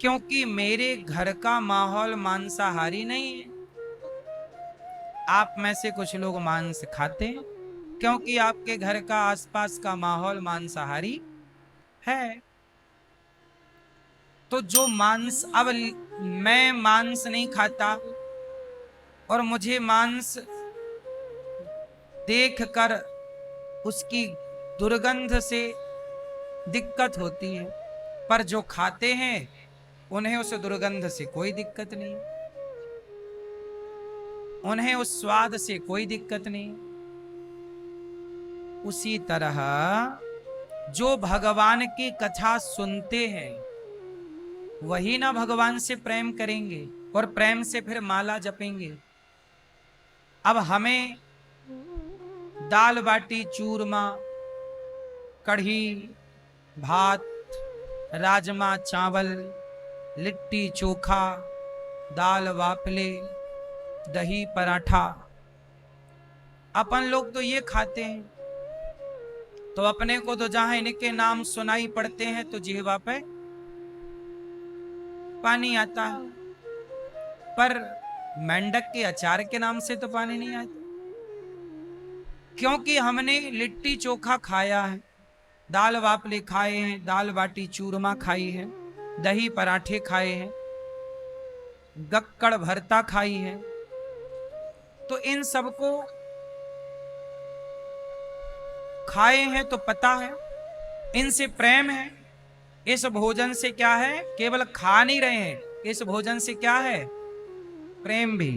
क्योंकि मेरे घर का माहौल मांसाहारी नहीं है। आप में से कुछ लोग मांस खाते हैं क्योंकि आपके घर का आसपास का माहौल मांसाहारी है। तो जो मांस, अब मैं मांस नहीं खाता और मुझे मांस देखकर उसकी दुर्गंध से दिक्कत होती है, पर जो खाते हैं उन्हें उस दुर्गंध से कोई दिक्कत नहीं, उन्हें उस स्वाद से कोई दिक्कत नहीं। उसी तरह जो भगवान की कथा सुनते हैं वही ना भगवान से प्रेम करेंगे और प्रेम से फिर माला जपेंगे। अब हमें दाल बाटी चूरमा, कढ़ी भात, राजमा चावल, लिट्टी चोखा, दाल वापले, दही पराठा, अपन लोग तो ये खाते हैं। तो अपने को तो जहां इनके नाम सुनाई पड़ते हैं तो जिह्वा पे पानी आता है, पर मेंढक के अचार के नाम से तो पानी नहीं आता, क्योंकि हमने लिट्टी चोखा खाया है, दाल वापले खाए हैं, दाल बाटी चूरमा खाई है, दही पराठे खाए हैं, गक्कड़ भरता खाई है। तो इन सबको खाए हैं तो पता है, इनसे प्रेम है। इस भोजन से क्या है, केवल खा नहीं रहे हैं, इस भोजन से क्या है, प्रेम भी।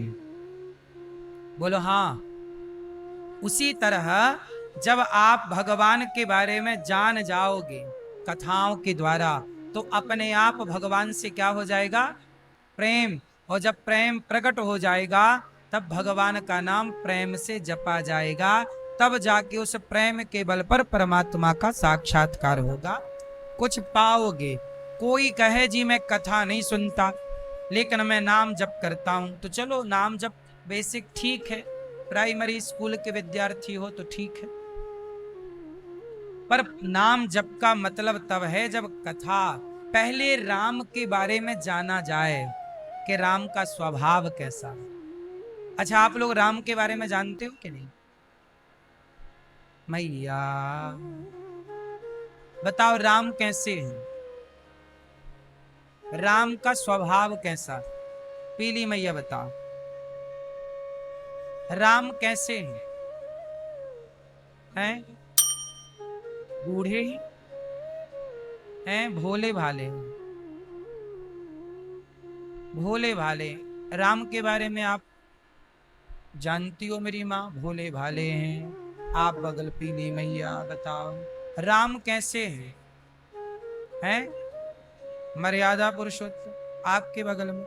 बोलो हाँ। उसी तरह जब आप भगवान के बारे में जान जाओगे कथाओं के द्वारा, तो अपने आप भगवान से क्या हो जाएगा, प्रेम। और जब प्रेम प्रकट हो जाएगा तब भगवान का नाम प्रेम से जपा जाएगा, तब जाके उस प्रेम के बल पर परमात्मा का साक्षात्कार होगा, कुछ पाओगे। कोई कहे जी मैं कथा नहीं सुनता लेकिन मैं नाम जप करता हूं, तो चलो नाम जप बेसिक ठीक है, प्राइमरी स्कूल के विद्यार्थी हो तो ठीक है, पर नाम जप का मतलब तब है जब कथा, पहले राम के बारे में जाना जाए कि राम का स्वभाव कैसा है। अच्छा, आप लोग राम के बारे में जानते हो कि नहीं? मैया बताओ राम कैसे हैं, राम का स्वभाव कैसा? पीली मैया बताओ राम कैसे हैं? हैं बूढ़े ही हैं, भोले भाले हैं, भोले भाले। राम के बारे में आप जानती हो मेरी माँ, भोले भाले हैं। आप बगल पीली मैया बताओ राम कैसे हैं? हैं मर्यादा पुरुषोत्तम आपके बगल में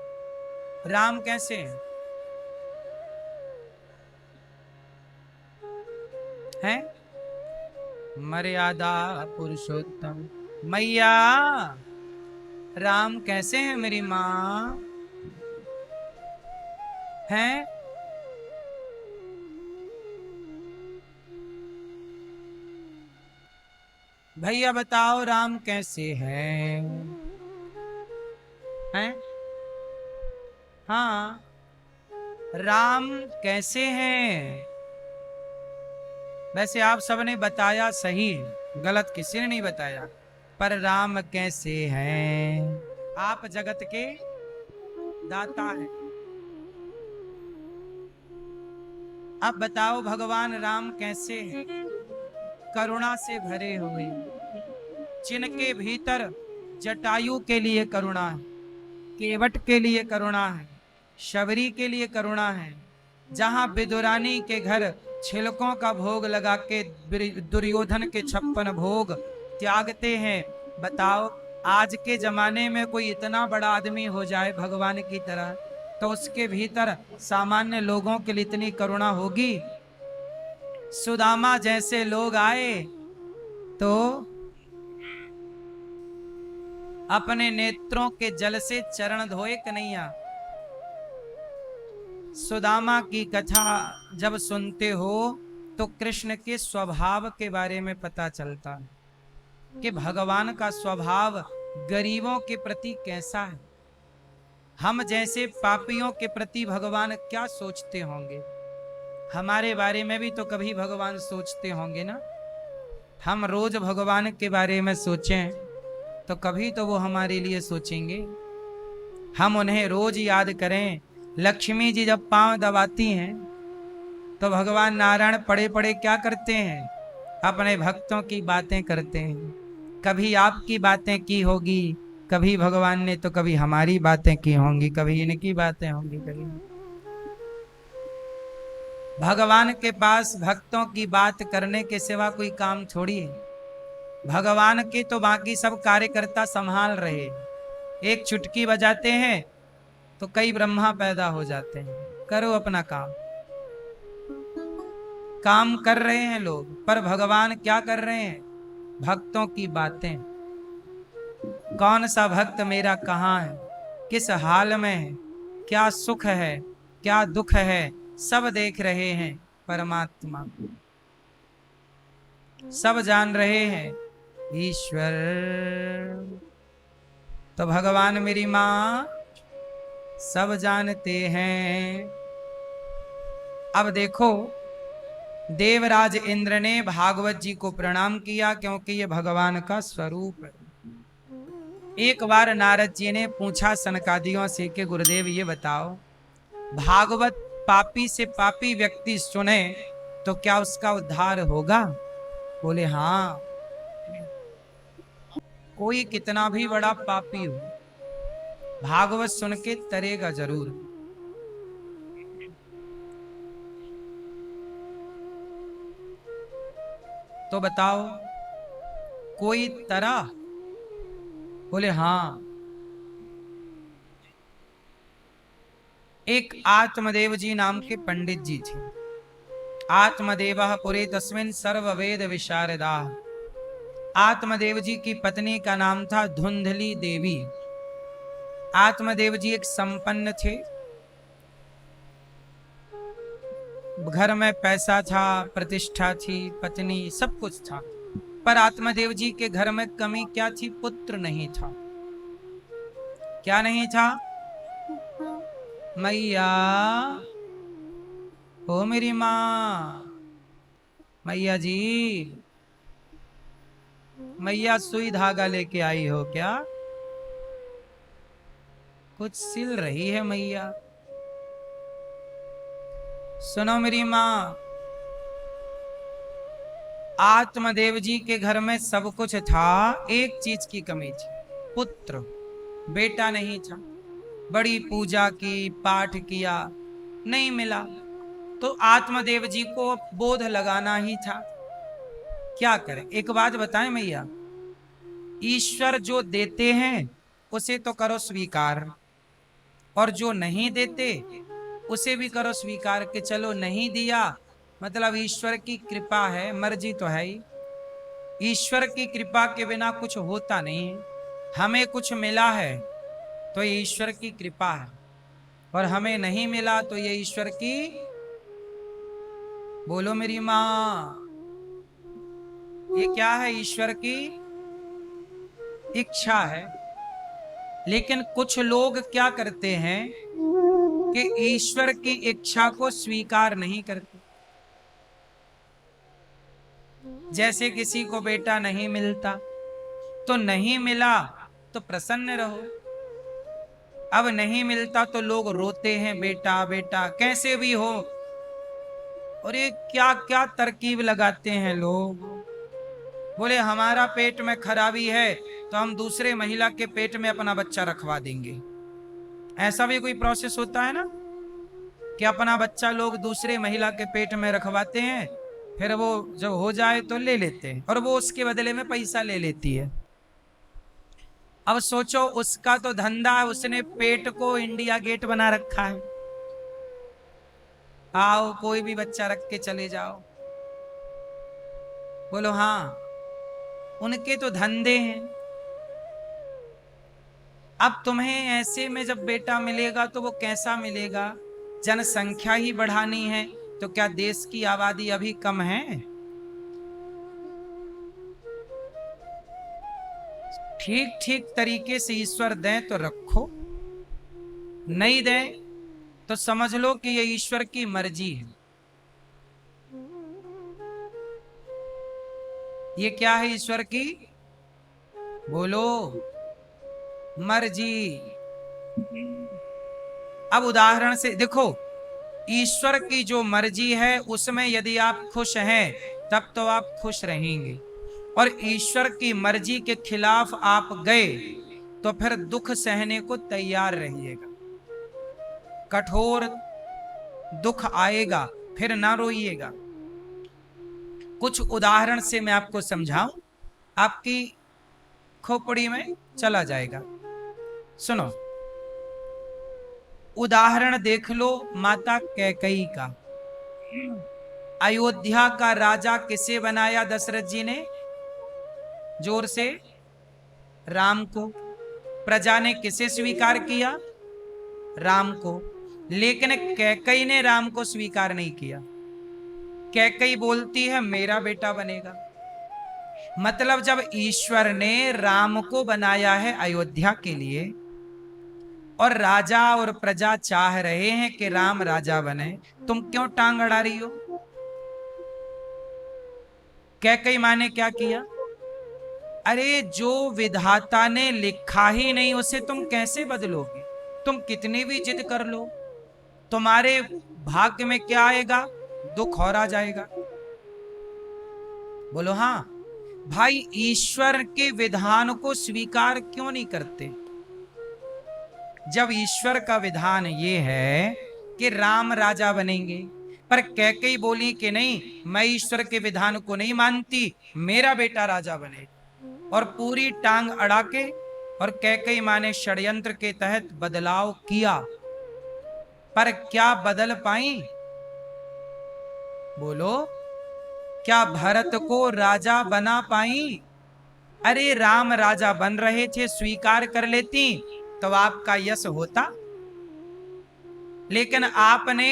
राम कैसे हैं? हैं मर्यादा पुरुषोत्तम मैया, राम कैसे हैं मेरी माँ? हैं भैया बताओ राम कैसे हैं? हैं हाँ राम कैसे हैं? वैसे आप सबने बताया सही, गलत किसी ने नहीं बताया, पर राम कैसे हैं? आप जगत के दाता हैं। अब बताओ भगवान राम कैसे हैं? करुणा से भरे हुए, जिनके भीतर जटायु के लिए करुणा है, केवट के लिए करुणा है, शबरी के लिए करुणा है। जहां विदुरानी के घर छिलकों का भोग लगा के दुर्योधन के 56 भोग त्यागते हैं। बताओ आज के जमाने में कोई इतना बड़ा आदमी हो जाए भगवान की तरह, तो उसके भीतर सामान्य लोगों के लिए इतनी करुणा होगी? सुदामा जैसे लोग आए तो अपने नेत्रों के जल से चरण धोए कन्हैया। सुदामा की कथा जब सुनते हो तो कृष्ण के स्वभाव के बारे में पता चलता है कि भगवान का स्वभाव गरीबों के प्रति कैसा है। हम जैसे पापियों के प्रति भगवान क्या सोचते होंगे? हमारे बारे में भी तो कभी भगवान सोचते होंगे ना। हम रोज भगवान के बारे में सोचें तो कभी तो वो हमारे लिए सोचेंगे। हम उन्हें रोज याद करें। लक्ष्मी जी जब पांव दबाती हैं तो भगवान नारायण पड़े पड़े क्या करते हैं? अपने भक्तों की बातें करते हैं। कभी आपकी बातें की होगी, कभी भगवान ने तो कभी हमारी बातें की होंगी, कभी इनकी बातें होंगी, कभी। भगवान के पास भक्तों की बात करने के सिवा कोई काम थोड़ी है। भगवान के तो बाकी सब कार्यकर्ता संभाल रहे, एक चुटकी बजाते हैं तो कई ब्रह्मा पैदा हो जाते हैं। करो अपना काम। काम कर रहे हैं लोग, पर भगवान क्या कर रहे हैं? भक्तों की बातें। कौन सा भक्त मेरा कहाँ है, किस हाल में है, क्या सुख है, क्या दुख है, सब देख रहे हैं परमात्मा। सब जान रहे हैं ईश्वर। तो भगवान मेरी माँ सब जानते हैं। अब देखो, देवराज इंद्र ने भागवत जी को प्रणाम किया क्योंकि ये भगवान का स्वरूप है। एक बार नारद जी ने पूछा सनकादियों से कि गुरुदेव ये बताओ, भागवत पापी से पापी व्यक्ति सुने तो क्या उसका उद्धार होगा? बोले हाँ, कोई कितना भी बड़ा पापी हो भागवत सुन के तरेगा जरूर। तो बताओ कोई तरह? बोले हाँ। एक आत्मदेव जी नाम के पंडित जी थे। आत्मदेवः पुरे तस्मिन् सर्ववेद विशारदा। आत्मदेव जी की पत्नी का नाम था धुंधली देवी। आत्मदेव जी एक संपन्न थे, घर में पैसा था, प्रतिष्ठा थी, पत्नी, सब कुछ था। पर आत्मदेव जी के घर में कमी क्या थी? पुत्र नहीं था। क्या नहीं था? मैया, ओ मेरी माँ, मैया जी, मैया सुई धागा लेके आई हो क्या? कुछ सिल रही है मैया। सुनो मेरी माँ, आत्मदेव जी के घर में सब कुछ था, एक चीज की कमी थी, पुत्र, बेटा नहीं था। बड़ी पूजा की, पाठ किया, नहीं मिला। तो आत्मदेव जी को बोध लगाना ही था। क्या करें? एक बात बताएं मैया, ईश्वर जो देते हैं उसे तो करो स्वीकार, और जो नहीं देते उसे भी करो स्वीकार कि चलो नहीं दिया, मतलब ईश्वर की कृपा है, मर्जी तो है ही। ईश्वर की कृपा के बिना कुछ होता नहीं है। हमें कुछ मिला है तो ये ईश्वर की कृपा है, और हमें नहीं मिला तो ये ईश्वर की, बोलो मेरी माँ, ये क्या है? ईश्वर की इच्छा है। लेकिन कुछ लोग क्या करते हैं कि ईश्वर की इच्छा को स्वीकार नहीं करते। जैसे किसी को बेटा नहीं मिलता तो नहीं मिला तो प्रसन्न रहो, अब नहीं मिलता तो लोग रोते हैं, बेटा बेटा कैसे भी हो। और ये क्या क्या तरकीब लगाते हैं लोग। बोले हमारा पेट में खराबी है तो हम दूसरे महिला के पेट में अपना बच्चा रखवा देंगे। ऐसा भी कोई प्रोसेस होता है ना, कि अपना बच्चा लोग दूसरे महिला के पेट में रखवाते हैं, फिर वो जब हो जाए तो ले लेते हैं और वो उसके बदले में पैसा ले लेती है। अब सोचो, उसका तो धंधा है, उसने पेट को इंडिया गेट बना रखा है। आओ कोई भी बच्चा रख के चले जाओ। बोलो हाँ, उनके तो धंधे हैं। अब तुम्हें ऐसे में जब बेटा मिलेगा तो वो कैसा मिलेगा? जनसंख्या ही बढ़ानी है तो क्या देश की आबादी अभी कम है? ठीक ठीक तरीके से ईश्वर दें तो रखो, नहीं दें तो समझ लो कि ये ईश्वर की मर्जी है। ये क्या है ईश्वर की? बोलो, मर्जी। अब उदाहरण से देखो, ईश्वर की जो मर्जी है उसमें यदि आप खुश हैं तब तो आप खुश रहेंगे, और ईश्वर की मर्जी के खिलाफ आप गए तो फिर दुख सहने को तैयार रहिएगा। कठोर दुख आएगा, फिर ना रोइएगा। कुछ उदाहरण से मैं आपको समझाऊं, आपकी खोपड़ी में चला जाएगा। सुनो, उदाहरण देख लो माता कैकई का। अयोध्या का राजा किसे बनाया दशरथ जी ने? जोर से, राम को। प्रजा ने किसे स्वीकार किया? राम को। लेकिन कैकई ने राम को स्वीकार नहीं किया। कैकई बोलती है मेरा बेटा बनेगा। मतलब जब ईश्वर ने राम को बनाया है अयोध्या के लिए, और राजा और प्रजा चाह रहे हैं कि राम राजा बने, तुम क्यों टांग अड़ा रही हो? कैकई माँ ने क्या किया? अरे जो विधाता ने लिखा ही नहीं उसे तुम कैसे बदलोगे? तुम कितनी भी जिद कर लो, तुम्हारे भाग्य में क्या आएगा? दुख और आ जाएगा। बोलो हाँ। भाई, ईश्वर के विधान को स्वीकार क्यों नहीं करते? जब ईश्वर का विधान ये है कि राम राजा बनेंगे, पर कैकेयी बोली कि नहीं, मैं ईश्वर के विधान को नहीं मानती, मेरा बेटा राजा बने, और पूरी टांग अड़ा के, और कैकेयी मां ने षड्यंत्र के तहत बदलाव किया, पर क्या बदल पाई? बोलो, क्या भरत को राजा बना पाई? अरे राम राजा बन रहे थे, स्वीकार कर लेती तो आपका यश होता। लेकिन आपने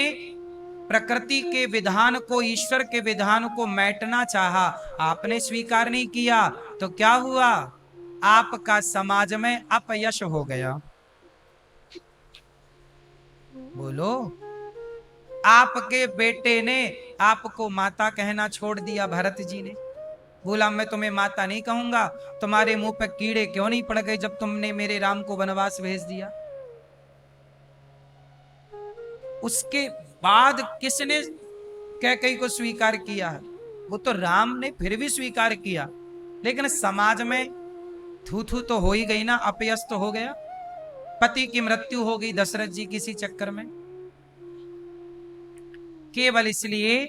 प्रकृति के विधान को, ईश्वर के विधान को मैटना चाहा, आपने स्वीकार नहीं किया, तो क्या हुआ? आपका समाज में अपयश हो गया। बोलो, आपके बेटे ने आपको माता कहना छोड़ दिया, भरत जी ने बोला मैं तुम्हें माता नहीं कहूंगा। तुम्हारे मुंह पे कीड़े क्यों नहीं पड़ गए जब तुमने मेरे राम को वनवास भेज दिया? उसके बाद किसने कैकेयी को स्वीकार किया? वो तो राम ने फिर भी स्वीकार किया, लेकिन समाज में थू थू तो हो ही गई ना, अपयश तो हो गया। पति की मृत्यु हो गई दशरथ जी किसी चक्कर में, केवल इसलिए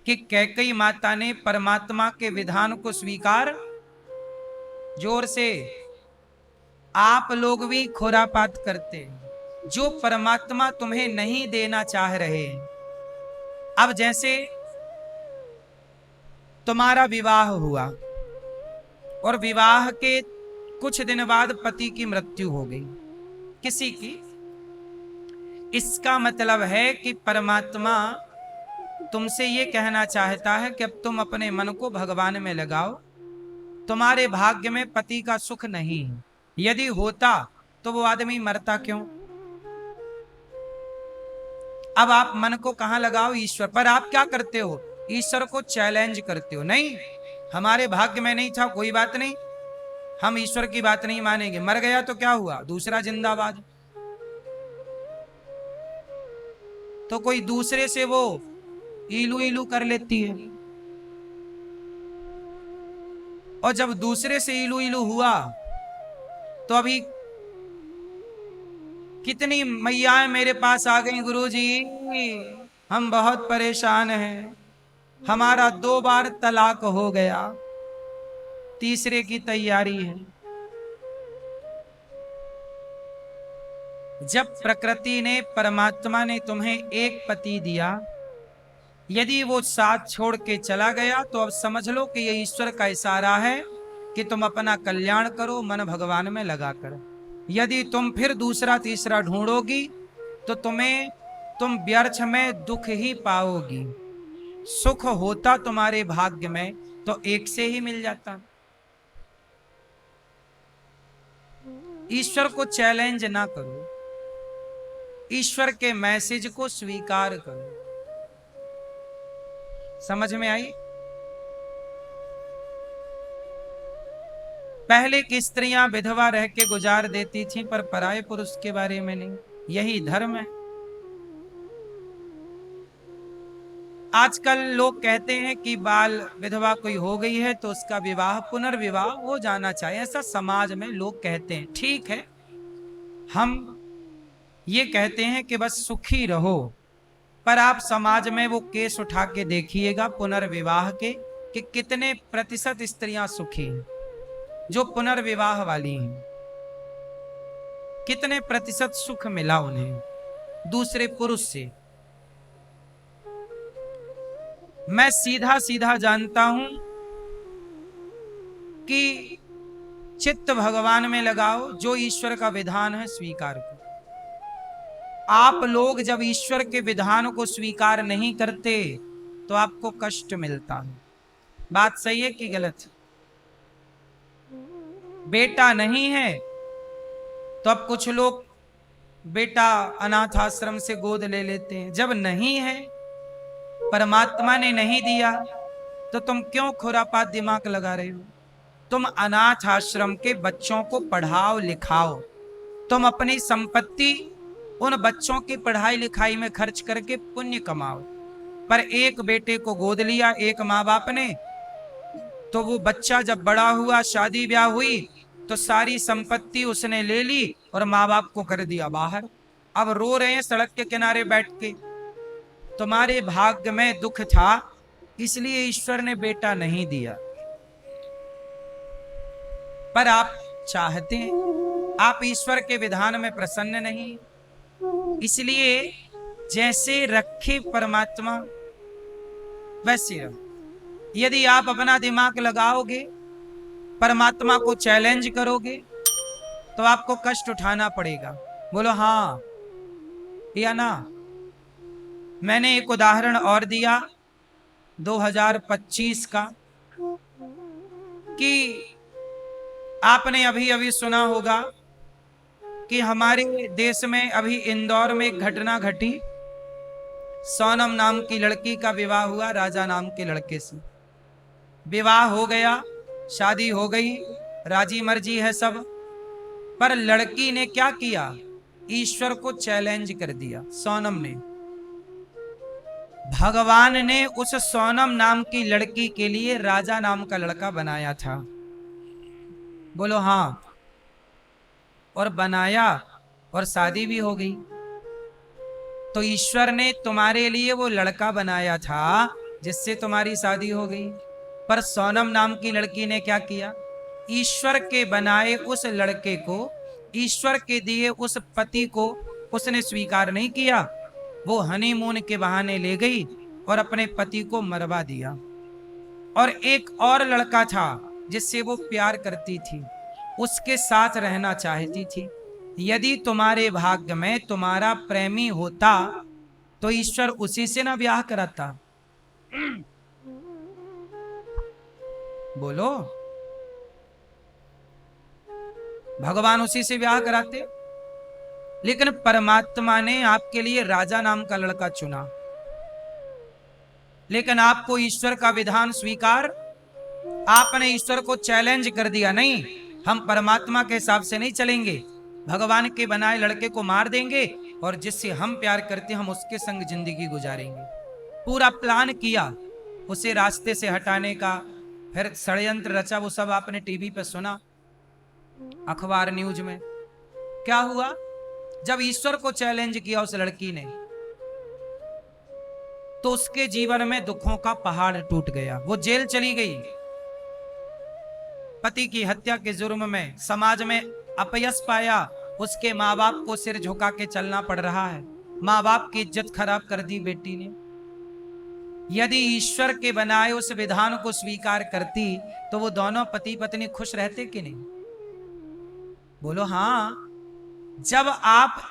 कि कैकेयी माता ने परमात्मा के विधान को स्वीकार। जोर से, आप लोग भी खुरापात करते, जो परमात्मा तुम्हें नहीं देना चाह रहे। अब जैसे तुम्हारा विवाह हुआ और विवाह के कुछ दिन बाद पति की मृत्यु हो गई किसी की, इसका मतलब है कि परमात्मा तुमसे ये कहना चाहता है कि अब तुम अपने मन को भगवान में लगाओ। तुम्हारे भाग्य में पति का सुख नहीं है, यदि होता तो वो आदमी मरता क्यों? अब आप मन को कहां लगाओ? ईश्वर पर। आप क्या करते हो? ईश्वर को चैलेंज करते हो, नहीं हमारे भाग्य में नहीं था, कोई बात नहीं, हम ईश्वर की बात नहीं मानेंगे। मर गया तो क्या हुआ? दूसरा जिंदाबाद। तो कोई दूसरे से वो इलू इलू कर लेती है। और जब दूसरे से इलू इलू हुआ तो अभी कितनी मैयाएं मेरे पास आ गई, गुरुजी हम बहुत परेशान हैं, हमारा 2 बार तलाक हो गया, तीसरे की तैयारी है। जब प्रकृति ने, परमात्मा ने तुम्हें एक पति दिया, यदि वो साथ छोड़ के चला गया तो अब समझ लो कि ये ईश्वर का इशारा है कि तुम अपना कल्याण करो मन भगवान में लगा कर। यदि तुम फिर दूसरा तीसरा ढूंढोगी तो तुम व्यर्थ में दुख ही पाओगी। सुख होता तुम्हारे भाग्य में तो एक से ही मिल जाता। ईश्वर को चैलेंज ना करो, ईश्वर के मैसेज को स्वीकार करो। समझ में आई? पहले की स्त्रियां विधवा रह के गुजार देती थीं, पर पराये पुरुष के बारे में नहीं। यही धर्म है। आजकल लोग कहते हैं कि बाल विधवा कोई हो गई है तो उसका विवाह, पुनर्विवाह हो जाना चाहिए, ऐसा समाज में लोग कहते हैं। ठीक है, हम ये कहते हैं कि बस सुखी रहो, पर आप समाज में वो केस उठा के देखिएगा पुनर्विवाह के, कि कितने प्रतिशत स्त्रियां सुखी हैं जो पुनर्विवाह वाली हैं। कितने प्रतिशत सुख मिला उन्हें दूसरे पुरुष से। मैं सीधा सीधा जानता हूं कि चित्त भगवान में लगाओ, जो ईश्वर का विधान है स्वीकार करो। आप लोग जब ईश्वर के विधान को स्वीकार नहीं करते तो आपको कष्ट मिलता है। बात सही है कि गलत? बेटा नहीं है तो अब कुछ लोग बेटा अनाथ आश्रम से गोद ले लेते हैं। जब नहीं है, परमात्मा ने नहीं दिया, तो तुम क्यों खुरापात दिमाग लगा रहे हो? तुम अनाथ आश्रम के बच्चों को पढ़ाओ लिखाओ, तुम अपनी संपत्ति उन बच्चों की पढ़ाई लिखाई में खर्च करके पुण्य कमाओ। पर एक बेटे को गोद लिया एक माँ बाप ने, तो वो बच्चा जब बड़ा हुआ, शादी ब्याह हुई, तो सारी संपत्ति उसने ले ली और माँ बाप को कर दिया बाहर। अब रो रहे हैं सड़क के किनारे बैठ के। तुम्हारे भाग्य में दुख था, इसलिए ईश्वर ने बेटा नहीं दिया। पर आप चाहते हैं, आप ईश्वर के विधान में प्रसन्न नहीं, इसलिए जैसे रखे परमात्मा वैसे रहो। यदि आप अपना दिमाग लगाओगे, परमात्मा को चैलेंज करोगे, तो आपको कष्ट उठाना पड़ेगा। बोलो हाँ या ना? मैंने एक उदाहरण और दिया 2025 का, कि आपने अभी अभी सुना होगा कि हमारे देश में अभी इंदौर में एक घटना घटी। सोनम नाम की लड़की का विवाह हुआ राजा नाम के लड़के से। विवाह हो गया, शादी हो गई, राजी मर्जी है सब। पर लड़की ने क्या किया? ईश्वर को चैलेंज कर दिया। सोनम ने, भगवान ने उस सोनम नाम की लड़की के लिए राजा नाम का लड़का बनाया था। बोलो हाँ। और बनाया और शादी भी हो गई। तो ईश्वर ने तुम्हारे लिए वो लड़का बनाया था जिससे तुम्हारी शादी हो गई। पर सोनम नाम की लड़की ने क्या किया? ईश्वर के बनाए उस लड़के को, ईश्वर के दिए उस पति को उसने स्वीकार नहीं किया। वो हनीमून के बहाने ले गई और अपने पति को मरवा दिया। और एक और लड़का था जिससे वो प्यार करती थी, उसके साथ रहना चाहती थी। यदि तुम्हारे भाग्य में तुम्हारा प्रेमी होता तो ईश्वर उसी से ना ब्याह कराता? बोलो, भगवान उसी से ब्याह कराते। लेकिन परमात्मा ने आपके लिए राजा नाम का लड़का चुना। लेकिन आपको ईश्वर का विधान स्वीकार, आपने ईश्वर को चैलेंज कर दिया। नहीं, हम परमात्मा के हिसाब से नहीं चलेंगे, भगवान के बनाए लड़के को मार देंगे और जिससे हम प्यार करते हम उसके संग जिंदगी गुजारेंगे। पूरा प्लान किया उसे रास्ते से हटाने का, फिर षड्यंत्र रचा। वो सब आपने टीवी पे सुना, अखबार न्यूज में। क्या हुआ? जब ईश्वर को चैलेंज किया उस लड़की ने, तो उसके जीवन में दुखों का पहाड़ टूट गया। वो जेल चली गई, पति की हत्या के जुर्म में समाज में अपयश पाया। उसके माँ बाप को सिर झुका के चलना पड़ रहा है। माँ बाप की इज्जत खराब कर दी बेटी ने। यदि ईश्वर के बनाए उस विधान को स्वीकार करती तो वो दोनों पति पत्नी खुश रहते कि नहीं? बोलो हाँ। जब आप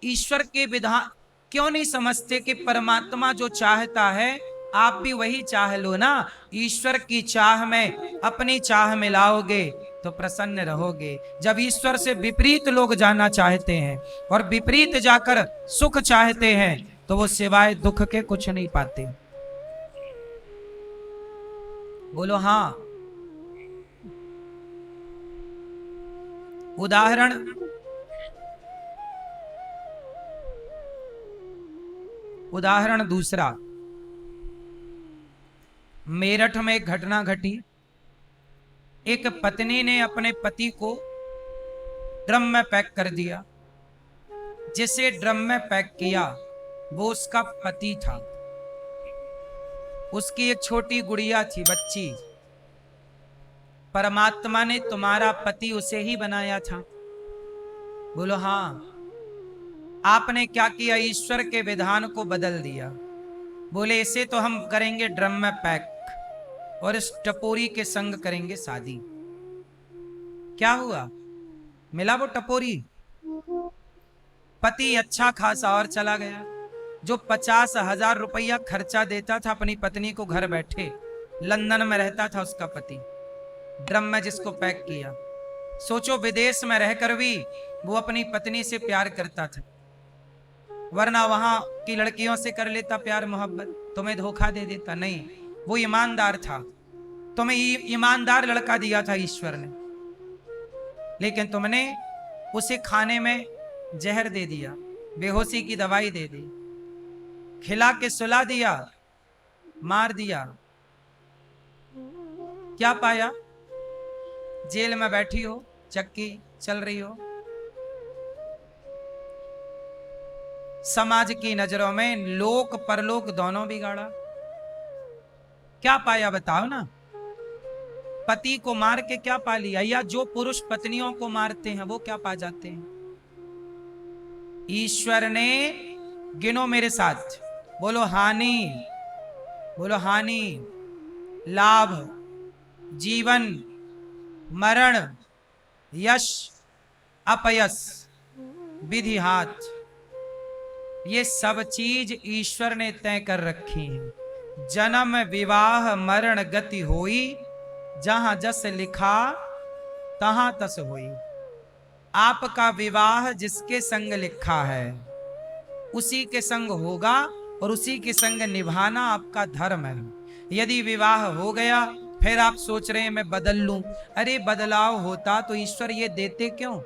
ईश्वर के विधान क्यों नहीं समझते कि परमात्मा जो चाहता है आप भी वही चाह लो ना। ईश्वर की चाह में अपनी चाह मिलाओगे तो प्रसन्न रहोगे। जब ईश्वर से विपरीत लोग जाना चाहते हैं और विपरीत जाकर सुख चाहते हैं तो वो सिवाय दुख के कुछ नहीं पाते। बोलो हाँ। उदाहरण दूसरा, मेरठ में एक घटना घटी। एक पत्नी ने अपने पति को ड्रम में पैक कर दिया। जिसे ड्रम में पैक किया वो उसका पति था। उसकी एक छोटी गुड़िया थी, बच्ची। परमात्मा ने तुम्हारा पति उसे ही बनाया था। बोलो हाँ। आपने क्या किया? ईश्वर के विधान को बदल दिया। बोले इसे तो हम करेंगे ड्रम में पैक और इस टपोरी के संग करेंगे शादी। क्या हुआ? मिला वो टपोरी। पति अच्छा खासा और चला गया। जो 50,000 रुपया खर्चा देता था अपनी पत्नी को घर बैठे, लंदन में रहता था उसका पति, ड्रम में जिसको पैक किया। सोचो विदेश में रहकर भी वो अपनी पत्नी से प्यार करता था, वरना वहां की लड़कियों से कर लेता प्यार मोहब्बत, तुम्हें धोखा दे देता। नहीं, वो ईमानदार था। तुम्हें ईमानदार लड़का दिया था ईश्वर ने, लेकिन तुमने उसे खाने में जहर दे दिया, बेहोशी की दवाई दे दी, खिला के सुला दिया, मार दिया। क्या पाया? जेल में बैठी हो, चक्की चल रही हो। समाज की नजरों में लोक परलोक दोनों बिगाड़ा। क्या पाया बताओ ना? पति को मार के क्या पा लिया? या जो पुरुष पत्नियों को मारते हैं वो क्या पा जाते हैं? ईश्वर ने, गिनो मेरे साथ, बोलो हानि, बोलो हानि, लाभ, जीवन, मरण, यश, अपयश, विधि हाथ, ये सब चीज ईश्वर ने तय कर रखी है। जन्म विवाह मरण गति होई, जहां जस लिखा तहां तस होई। आपका विवाह जिसके संग लिखा है उसी के संग होगा और उसी के संग निभाना आपका धर्म है। यदि विवाह हो गया फिर आप सोच रहे हैं मैं बदल लूं, अरे बदलाव होता तो ईश्वर ये देते क्यों?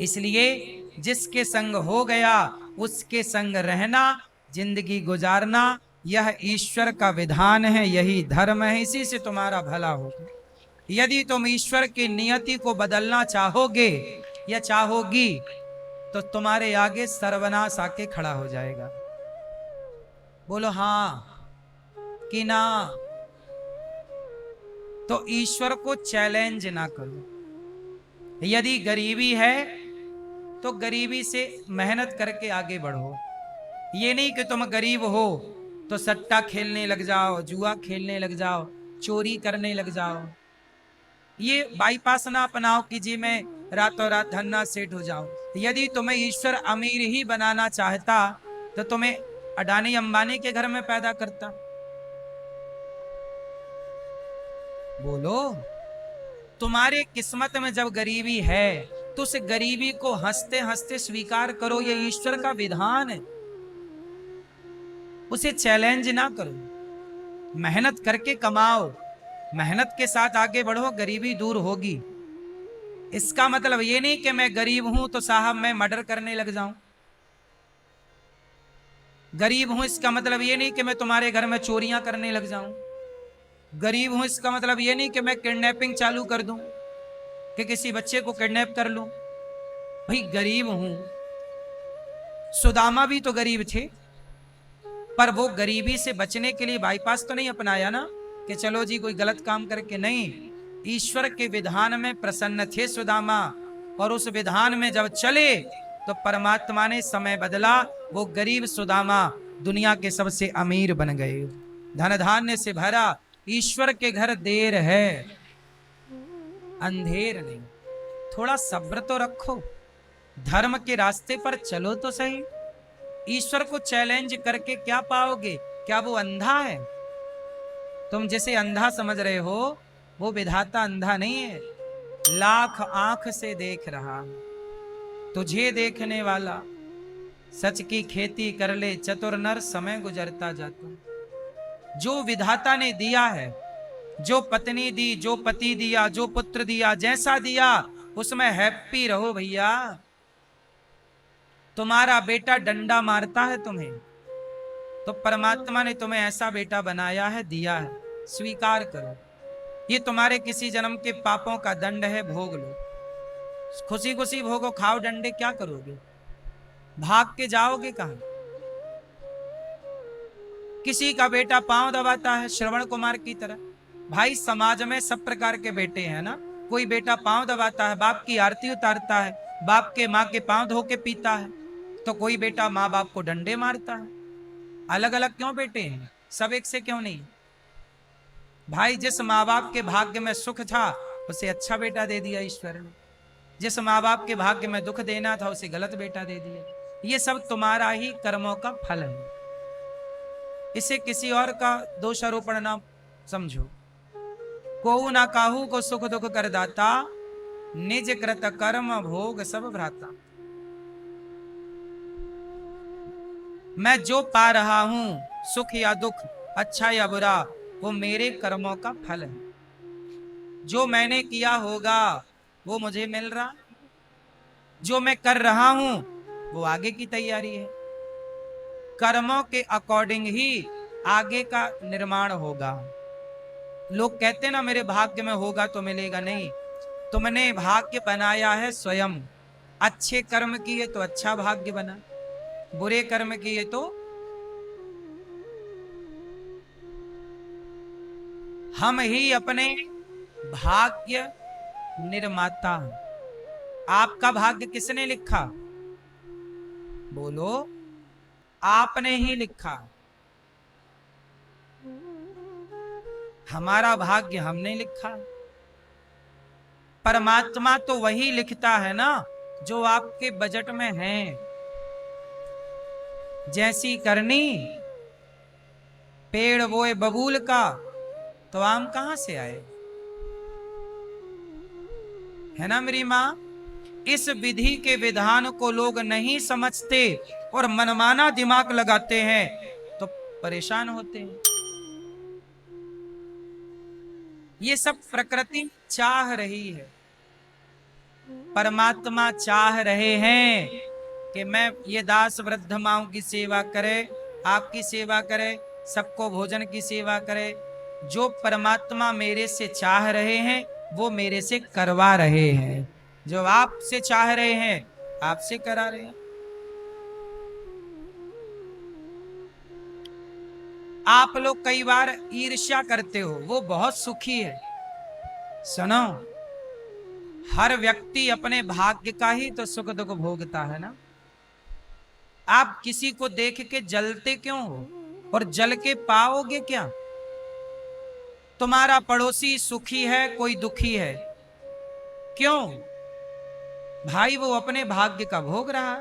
इसलिए जिसके संग हो गया उसके संग रहना, जिंदगी गुजारना, यह ईश्वर का विधान है, यही धर्म है। इसी से तुम्हारा भला होगा। यदि तुम ईश्वर की नियति को बदलना चाहोगे या चाहोगी तो तुम्हारे आगे सर्वनाश आके खड़ा हो जाएगा। बोलो हाँ कि ना? तो ईश्वर को चैलेंज ना करो। यदि गरीबी है तो गरीबी से मेहनत करके आगे बढ़ो। ये नहीं कि तुम गरीब हो तो सट्टा खेलने लग जाओ, जुआ खेलने लग जाओ, चोरी करने लग जाओ। ये बाईपास ना अपनाओ कि जी मैं रातों रात धन्ना सेठ हो जाऊं। यदि तुम्हें ईश्वर अमीर ही बनाना चाहता तो तुम्हें अडानी अंबानी के घर में पैदा करता। बोलो, तुम्हारे किस्मत में जब गरीबी है तो उस गरीबी को हंसते हंसते स्वीकार करो, ये ईश्वर का विधान है। उसे चैलेंज ना करो। मेहनत करके कमाओ, मेहनत के साथ आगे बढ़ो, गरीबी दूर होगी। इसका मतलब ये नहीं कि मैं गरीब हूं तो साहब मैं मर्डर करने लग जाऊं। गरीब हूं इसका मतलब ये नहीं कि मैं तुम्हारे घर में चोरियां करने लग जाऊं। गरीब हूं इसका मतलब ये नहीं कि मैं किडनैपिंग चालू कर दूं, कि किसी बच्चे को किडनैप कर लूं। भाई गरीब हूं। सुदामा भी तो गरीब थे, पर वो गरीबी से बचने के लिए बाईपास तो नहीं अपनाया ना, कि चलो जी कोई गलत काम करके। नहीं, ईश्वर के विधान में प्रसन्न थे सुदामा, और उस विधान में जब चले तो परमात्मा ने समय बदला। वो गरीब सुदामा दुनिया के सबसे अमीर बन गए, धन धान्य से भरा। ईश्वर के घर देर है, अंधेर नहीं। थोड़ा सब्र तो रखो, धर्म के रास्ते पर चलो तो सही। ईश्वर को चैलेंज करके क्या पाओगे? क्या वो अंधा है? तुम जिसे अंधा समझ रहे हो वो विधाता अंधा नहीं है, लाख आंख से देख रहा। तुझे देखने वाला सच की खेती कर ले, चतुर नर समय गुजरता जाता। जो विधाता ने दिया है, जो पत्नी दी, जो पति दिया, जो पुत्र दिया, जैसा दिया उसमें हैप्पी रहो भैया। तुम्हारा बेटा डंडा मारता है तुम्हें, तो परमात्मा ने तुम्हें ऐसा बेटा बनाया है, दिया है, स्वीकार करो। ये तुम्हारे किसी जन्म के पापों का दंड है, भोग लो, खुशी खुशी भोगो, खाओ डंडे। क्या करोगे? भाग के जाओगे कहां? किसी का बेटा पांव दबाता है श्रवण कुमार की तरह। भाई समाज में सब प्रकार के बेटे हैं ना। कोई बेटा पांव दबाता है, बाप की आरती उतारता है, बाप के माँ के पांव धो के पीता है, तो कोई बेटा माँ बाप को डंडे मारता है। अलग अलग क्यों बेटे हैं? सब एक से क्यों नहीं? भाई जिस माँ बाप के भाग्य में सुख था उसे अच्छा बेटा दे दिया ईश्वर ने, जिस माँ बाप के भाग्य में दुख देना था उसे गलत बेटा दे दिया। ये सब तुम्हारा ही कर्मों का फल है, इसे किसी और का दोषारोपण ना समझो। को ना काहू को सुख दुख कर दाता, निज कृत कर्म भोग सब भ्राता। मैं जो पा रहा हूं, सुख या दुख, अच्छा या बुरा, वो मेरे कर्मों का फल है। जो मैंने किया होगा वो मुझे मिल रहा, जो मैं कर रहा हूं वो आगे की तैयारी है। कर्मों के अकॉर्डिंग ही आगे का निर्माण होगा। लोग कहते ना मेरे भाग्य में होगा तो मिलेगा, नहीं। तुमने भाग्य बनाया है स्वयं। अच्छे कर्म किए तो अच्छा भाग्य बना, बुरे कर्म किए तो। हम ही अपने भाग्य निर्माता। आपका भाग्य किसने लिखा? बोलो। आपने ही लिखा। हमारा भाग्य हमने लिखा। परमात्मा तो वही लिखता है ना जो आपके बजट में है। जैसी करनी पेड़ बोए बबूल का, तो आम कहां से आए? है ना मेरी मां? इस विधि के विधान को लोग नहीं समझते और मनमाना दिमाग लगाते हैं तो परेशान होते हैं। ये सब प्रकृति चाह रही है, परमात्मा चाह रहे हैं कि मैं ये दास वृद्ध माओं की सेवा करे, आपकी सेवा करे, सबको भोजन की सेवा करे। जो परमात्मा मेरे से चाह रहे हैं वो मेरे से करवा रहे हैं, जो आपसे चाह रहे हैं आपसे करा रहे हैं। आप लोग कई बार ईर्ष्या करते हो, वो बहुत सुखी है। सुनो, हर व्यक्ति अपने भाग्य का ही तो सुख दुख भोगता है ना। आप किसी को देख के जलते क्यों हो? और जल के पाओगे क्या? तुम्हारा पड़ोसी सुखी है, कोई दुखी है, क्यों? भाई वो अपने भाग्य का भोग रहा।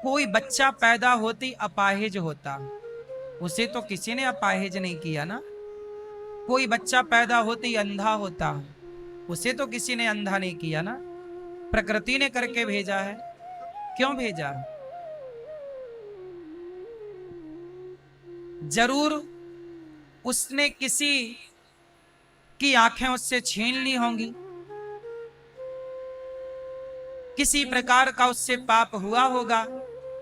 कोई बच्चा पैदा होती अपाहिज होता, उसे तो किसी ने अपाहिज नहीं किया ना। कोई बच्चा पैदा होती अंधा होता, उसे तो किसी ने अंधा नहीं किया ना। प्रकृति ने करके भेजा है। क्यों भेजा? जरूर उसने किसी की आंखें उससे छीन ली होंगी, किसी प्रकार का उससे पाप हुआ होगा।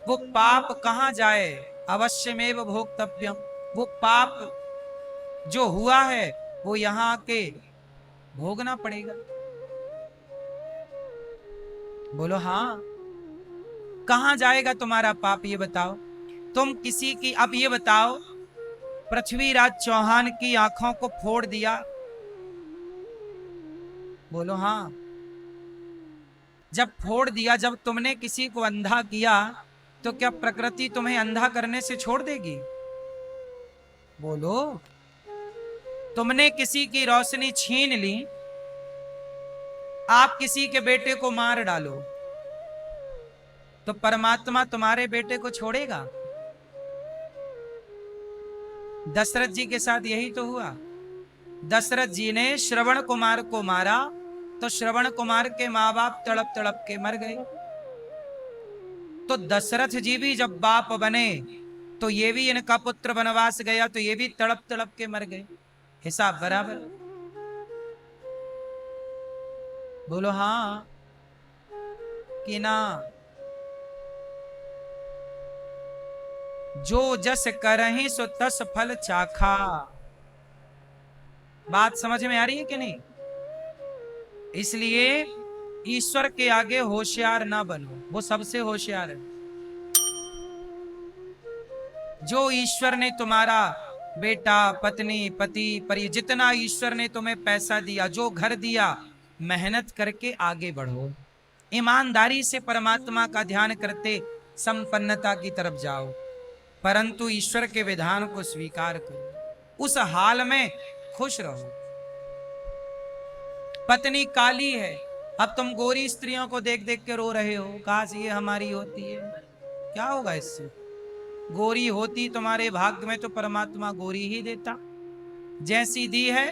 वो पाप कहां जाए? अवश्यमेव भोक्तव्यम। वो पाप जो हुआ है वो यहां आके भोगना पड़ेगा। बोलो हाँ। कहां जाएगा तुम्हारा पाप, ये बताओ। तुम किसी की, अब ये बताओ, पृथ्वीराज चौहान की आंखों को फोड़ दिया, बोलो हाँ। जब फोड़ दिया, जब तुमने किसी को अंधा किया, तो क्या प्रकृति तुम्हें अंधा करने से छोड़ देगी? बोलो। तुमने किसी की रोशनी छीन ली, आप किसी के बेटे को मार डालो, तो परमात्मा तुम्हारे बेटे को छोड़ेगा? दशरथ जी के साथ यही तो हुआ। दशरथ जी ने श्रवण कुमार को मारा, तो श्रवण कुमार के माँ बाप तड़प तड़प के मर गए। तो दशरथ जी भी जब बाप बने, तो ये भी, इनका पुत्र वनवास गया तो ये भी तड़प तड़प के मर गए। हिसाब बराबर। बोलो हाँ कि ना। जो जस करहि सो तस फल चाखा। बात समझ में आ रही है कि नहीं? इसलिए ईश्वर के आगे होशियार ना बनो, वो सबसे होशियार है। जो ईश्वर ने तुम्हारा बेटा, पत्नी, पति, परि, जितना ईश्वर ने तुम्हें पैसा दिया, जो घर दिया, मेहनत करके आगे बढ़ो। ईमानदारी से परमात्मा का ध्यान करते संपन्नता की तरफ जाओ, परंतु ईश्वर के विधान को स्वीकार करो। उस हाल में खुश रहो। पत्नी काली है, अब तुम गोरी स्त्रियों को देख देख के रो रहे हो, काश ये हमारी होती है। क्या होगा इससे? गोरी होती तुम्हारे भाग्य में तो परमात्मा गोरी ही देता। जैसी दी है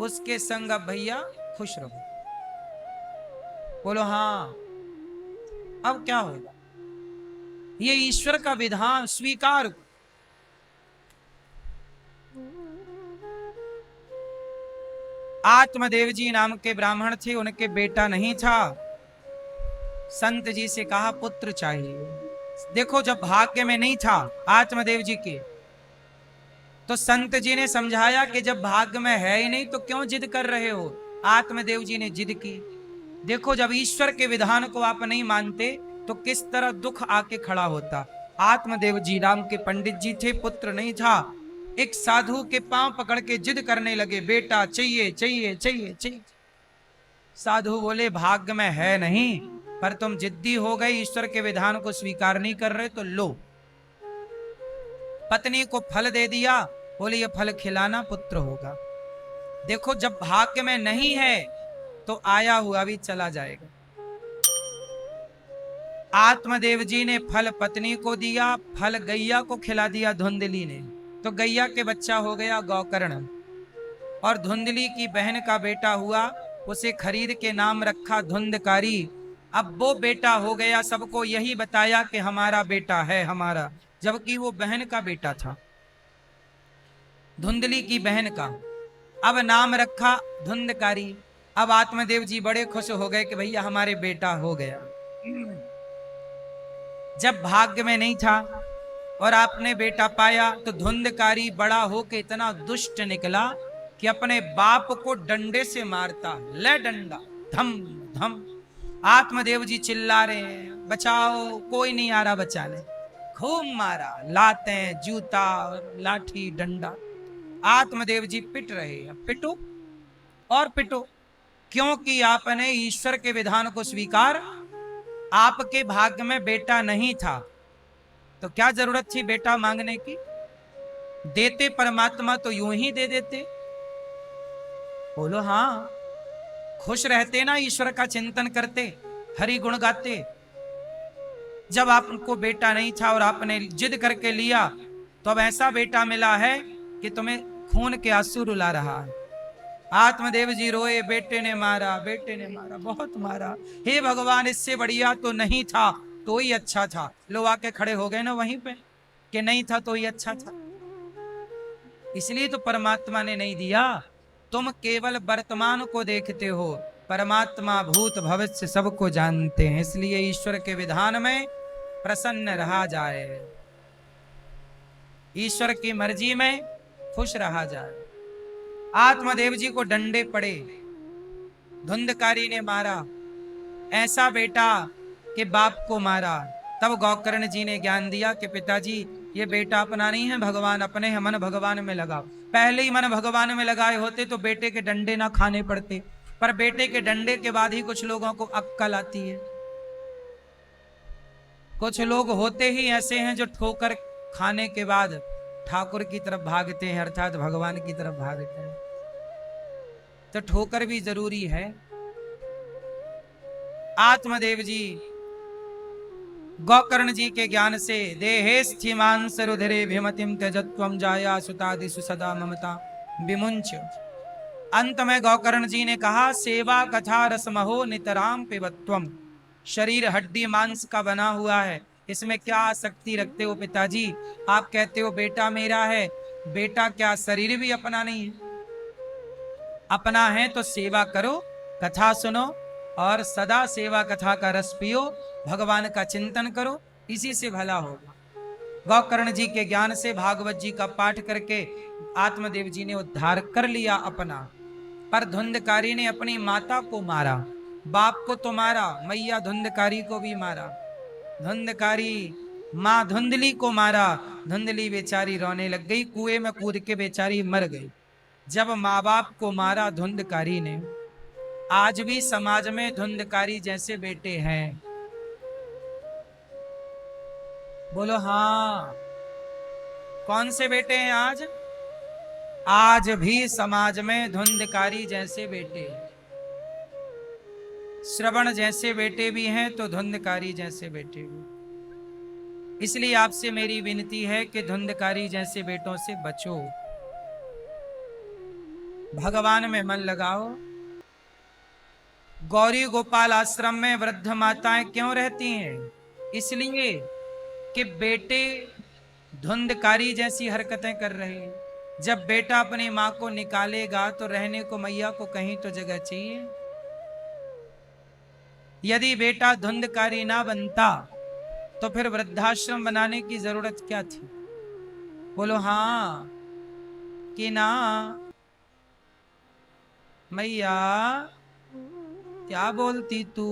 उसके संग अब भैया खुश रहो। बोलो हाँ। अब क्या होगा? ये ईश्वर का विधान स्वीकार। आत्मदेव जी नाम के ब्राह्मण थे, उनके बेटा नहीं था। संत जी से कहा पुत्र चाहिए। देखो, जब भाग्य में नहीं था आत्मदेव जी के, तो संत जी ने समझाया कि जब भाग्य में है ही नहीं तो क्यों जिद कर रहे हो। आत्मदेव जी ने जिद की। देखो, जब ईश्वर के विधान को आप नहीं मानते तो किस तरह दुख आके खड़ा होता। आत्मदेव जी नाम के पंडित जी थे, पुत्र नहीं था। एक साधु के पांव पकड़ के जिद करने लगे, बेटा चाहिए चाहिए चाहिए चाहिए। साधु बोले भाग्य में है नहीं, पर तुम जिद्दी हो गए, ईश्वर के विधान को स्वीकार नहीं कर रहे, तो लो। पत्नी को फल दे दिया, बोले ये फल खिलाना, पुत्र होगा। देखो, जब भाग्य में नहीं है तो आया हुआ भी चला जाएगा। आत्मदेव जी ने फल पत्नी को दिया, फल गैया को खिला दिया धुंधली ने, तो गैया के बच्चा हो गया गौकर्ण, और धुंधली की बहन का बेटा हुआ, उसे खरीद के नाम रखा धुंधकारी। अब वो बेटा हो गया, सबको यही बताया कि हमारा बेटा है हमारा, जबकि वो बहन का बेटा था, धुंधली की बहन का। अब नाम रखा धुंधकारी। अब आत्मदेव जी बड़े खुश हो गए कि भैया हमारे बेटा हो गया। जब भाग्य में नहीं था और आपने बेटा पाया, तो धुंधकारी बड़ा होके इतना दुष्ट निकला कि अपने बाप को डंडे से मारता। ले डंडा, धम धम। आत्मदेव जी चिल्ला रहे हैं, बचाओ, कोई नहीं आ रहा बचाने। खूब मारा, लातें, जूता, लाठी, डंडा। आत्मदेव जी पिट रहे हैं, पिटो और पिटो, क्योंकि आपने ईश्वर के विधान को स्वीकार। आपके भाग्य में बेटा नहीं था तो क्या जरूरत थी बेटा मांगने की? देते परमात्मा तो यूं ही दे देते। बोलो हाँ। खुश रहते ना, ईश्वर का चिंतन करते, हरि गुण गाते। जब आपको बेटा नहीं था और आपने जिद करके लिया, तो अब ऐसा बेटा मिला है कि तुम्हें खून के आंसू रुला रहा है। आत्मदेव जी रोए, बेटे ने मारा, बेटे ने मारा, बहुत मारा। हे भगवान, इससे बढ़िया तो नहीं था तो ही अच्छा था। लोग आके खड़े हो गए ना वहीं पे कि नहीं था तो ही अच्छा था। इसलिए तो परमात्मा ने नहीं दिया। तुम केवल वर्तमान को देखते हो, परमात्मा भूत भविष्य सबको जानते हैं। इसलिए ईश्वर के विधान में प्रसन्न रहा जाए। ईश्वर की मर्जी में खुश रहा जाए। आत्मदेव जी को डंडे पड़े, धुंधकारी ने मारा, ऐसा बेटा कि बाप को मारा। तब गौकर्ण जी ने ज्ञान दिया कि पिताजी ये बेटा अपना नहीं है, भगवान अपने हैं, मन भगवान में लगाओ। पहले ही मन भगवान में लगाए होते तो बेटे के डंडे ना खाने पड़ते, पर बेटे के डंडे के बाद ही कुछ लोगों को अक्कल आती है। कुछ लोग होते ही ऐसे हैं जो ठोकर खाने के बाद ठाकुर की तरफ भागते हैं, अर्थात भगवान की तरफ भागते हैं। तो ठोकर भी जरूरी है। आत्मदेव जी गौकर्ण जी के ज्ञान से देहे स्थिमांस रुधिरे भिमतिम त्यजत्वम जाया सुतादिसु सदा ममता विमुंच। अंत में गौकर्ण जी ने कहा, सेवा कथा रसमहो नितराम पिबत्वम। शरीर हड्डी मांस का बना हुआ है, इसमें क्या आसक्ति रखते हो पिताजी? आप कहते हो बेटा मेरा है, बेटा क्या शरीर भी अपना नहीं है? अपना है तो सेवा करो, कथा सुनो और सदा सेवा कथा का रस पियो, भगवान का चिंतन करो, इसी से भला होगा। गौकर्ण जी के ज्ञान से भागवत जी का पाठ करके आत्मदेव जी ने उद्धार कर लिया अपना। पर धुंधकारी ने अपनी माता को मारा, बाप को तो मारा, मैया धुंधकारी को भी मारा। धुंधकारी माँ धुंधली को मारा, धुंधली बेचारी रोने लग गई, कुएं में कूद के बेचारी मर गई। जब माँ बाप को मारा धुंधकारी ने, आज भी समाज में धुंधकारी जैसे बेटे हैं। बोलो हाँ, कौन से बेटे हैं आज? आज भी समाज में धुंधकारी जैसे बेटे, श्रवण जैसे बेटे भी हैं तो धुंधकारी जैसे बेटे भी। इसलिए आपसे मेरी विनती है कि धुंधकारी जैसे बेटों से बचो, भगवान में मन लगाओ। गौरी गोपाल आश्रम में वृद्ध माताएं क्यों रहती हैं? इसलिए कि बेटे धुंधकारी जैसी हरकतें कर रहे हैं। जब बेटा अपनी मां को निकालेगा तो रहने को मैया को कहीं तो जगह चाहिए। यदि बेटा धुंधकारी ना बनता तो फिर वृद्धाश्रम बनाने की जरूरत क्या थी? बोलो हाँ कि ना? मैया क्या बोलती तू?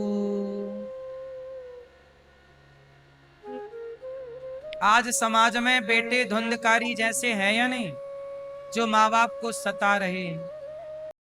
आज समाज में बेटे धुंधकारी जैसे हैं या नहीं, जो माँ बाप को सता रहे हैं।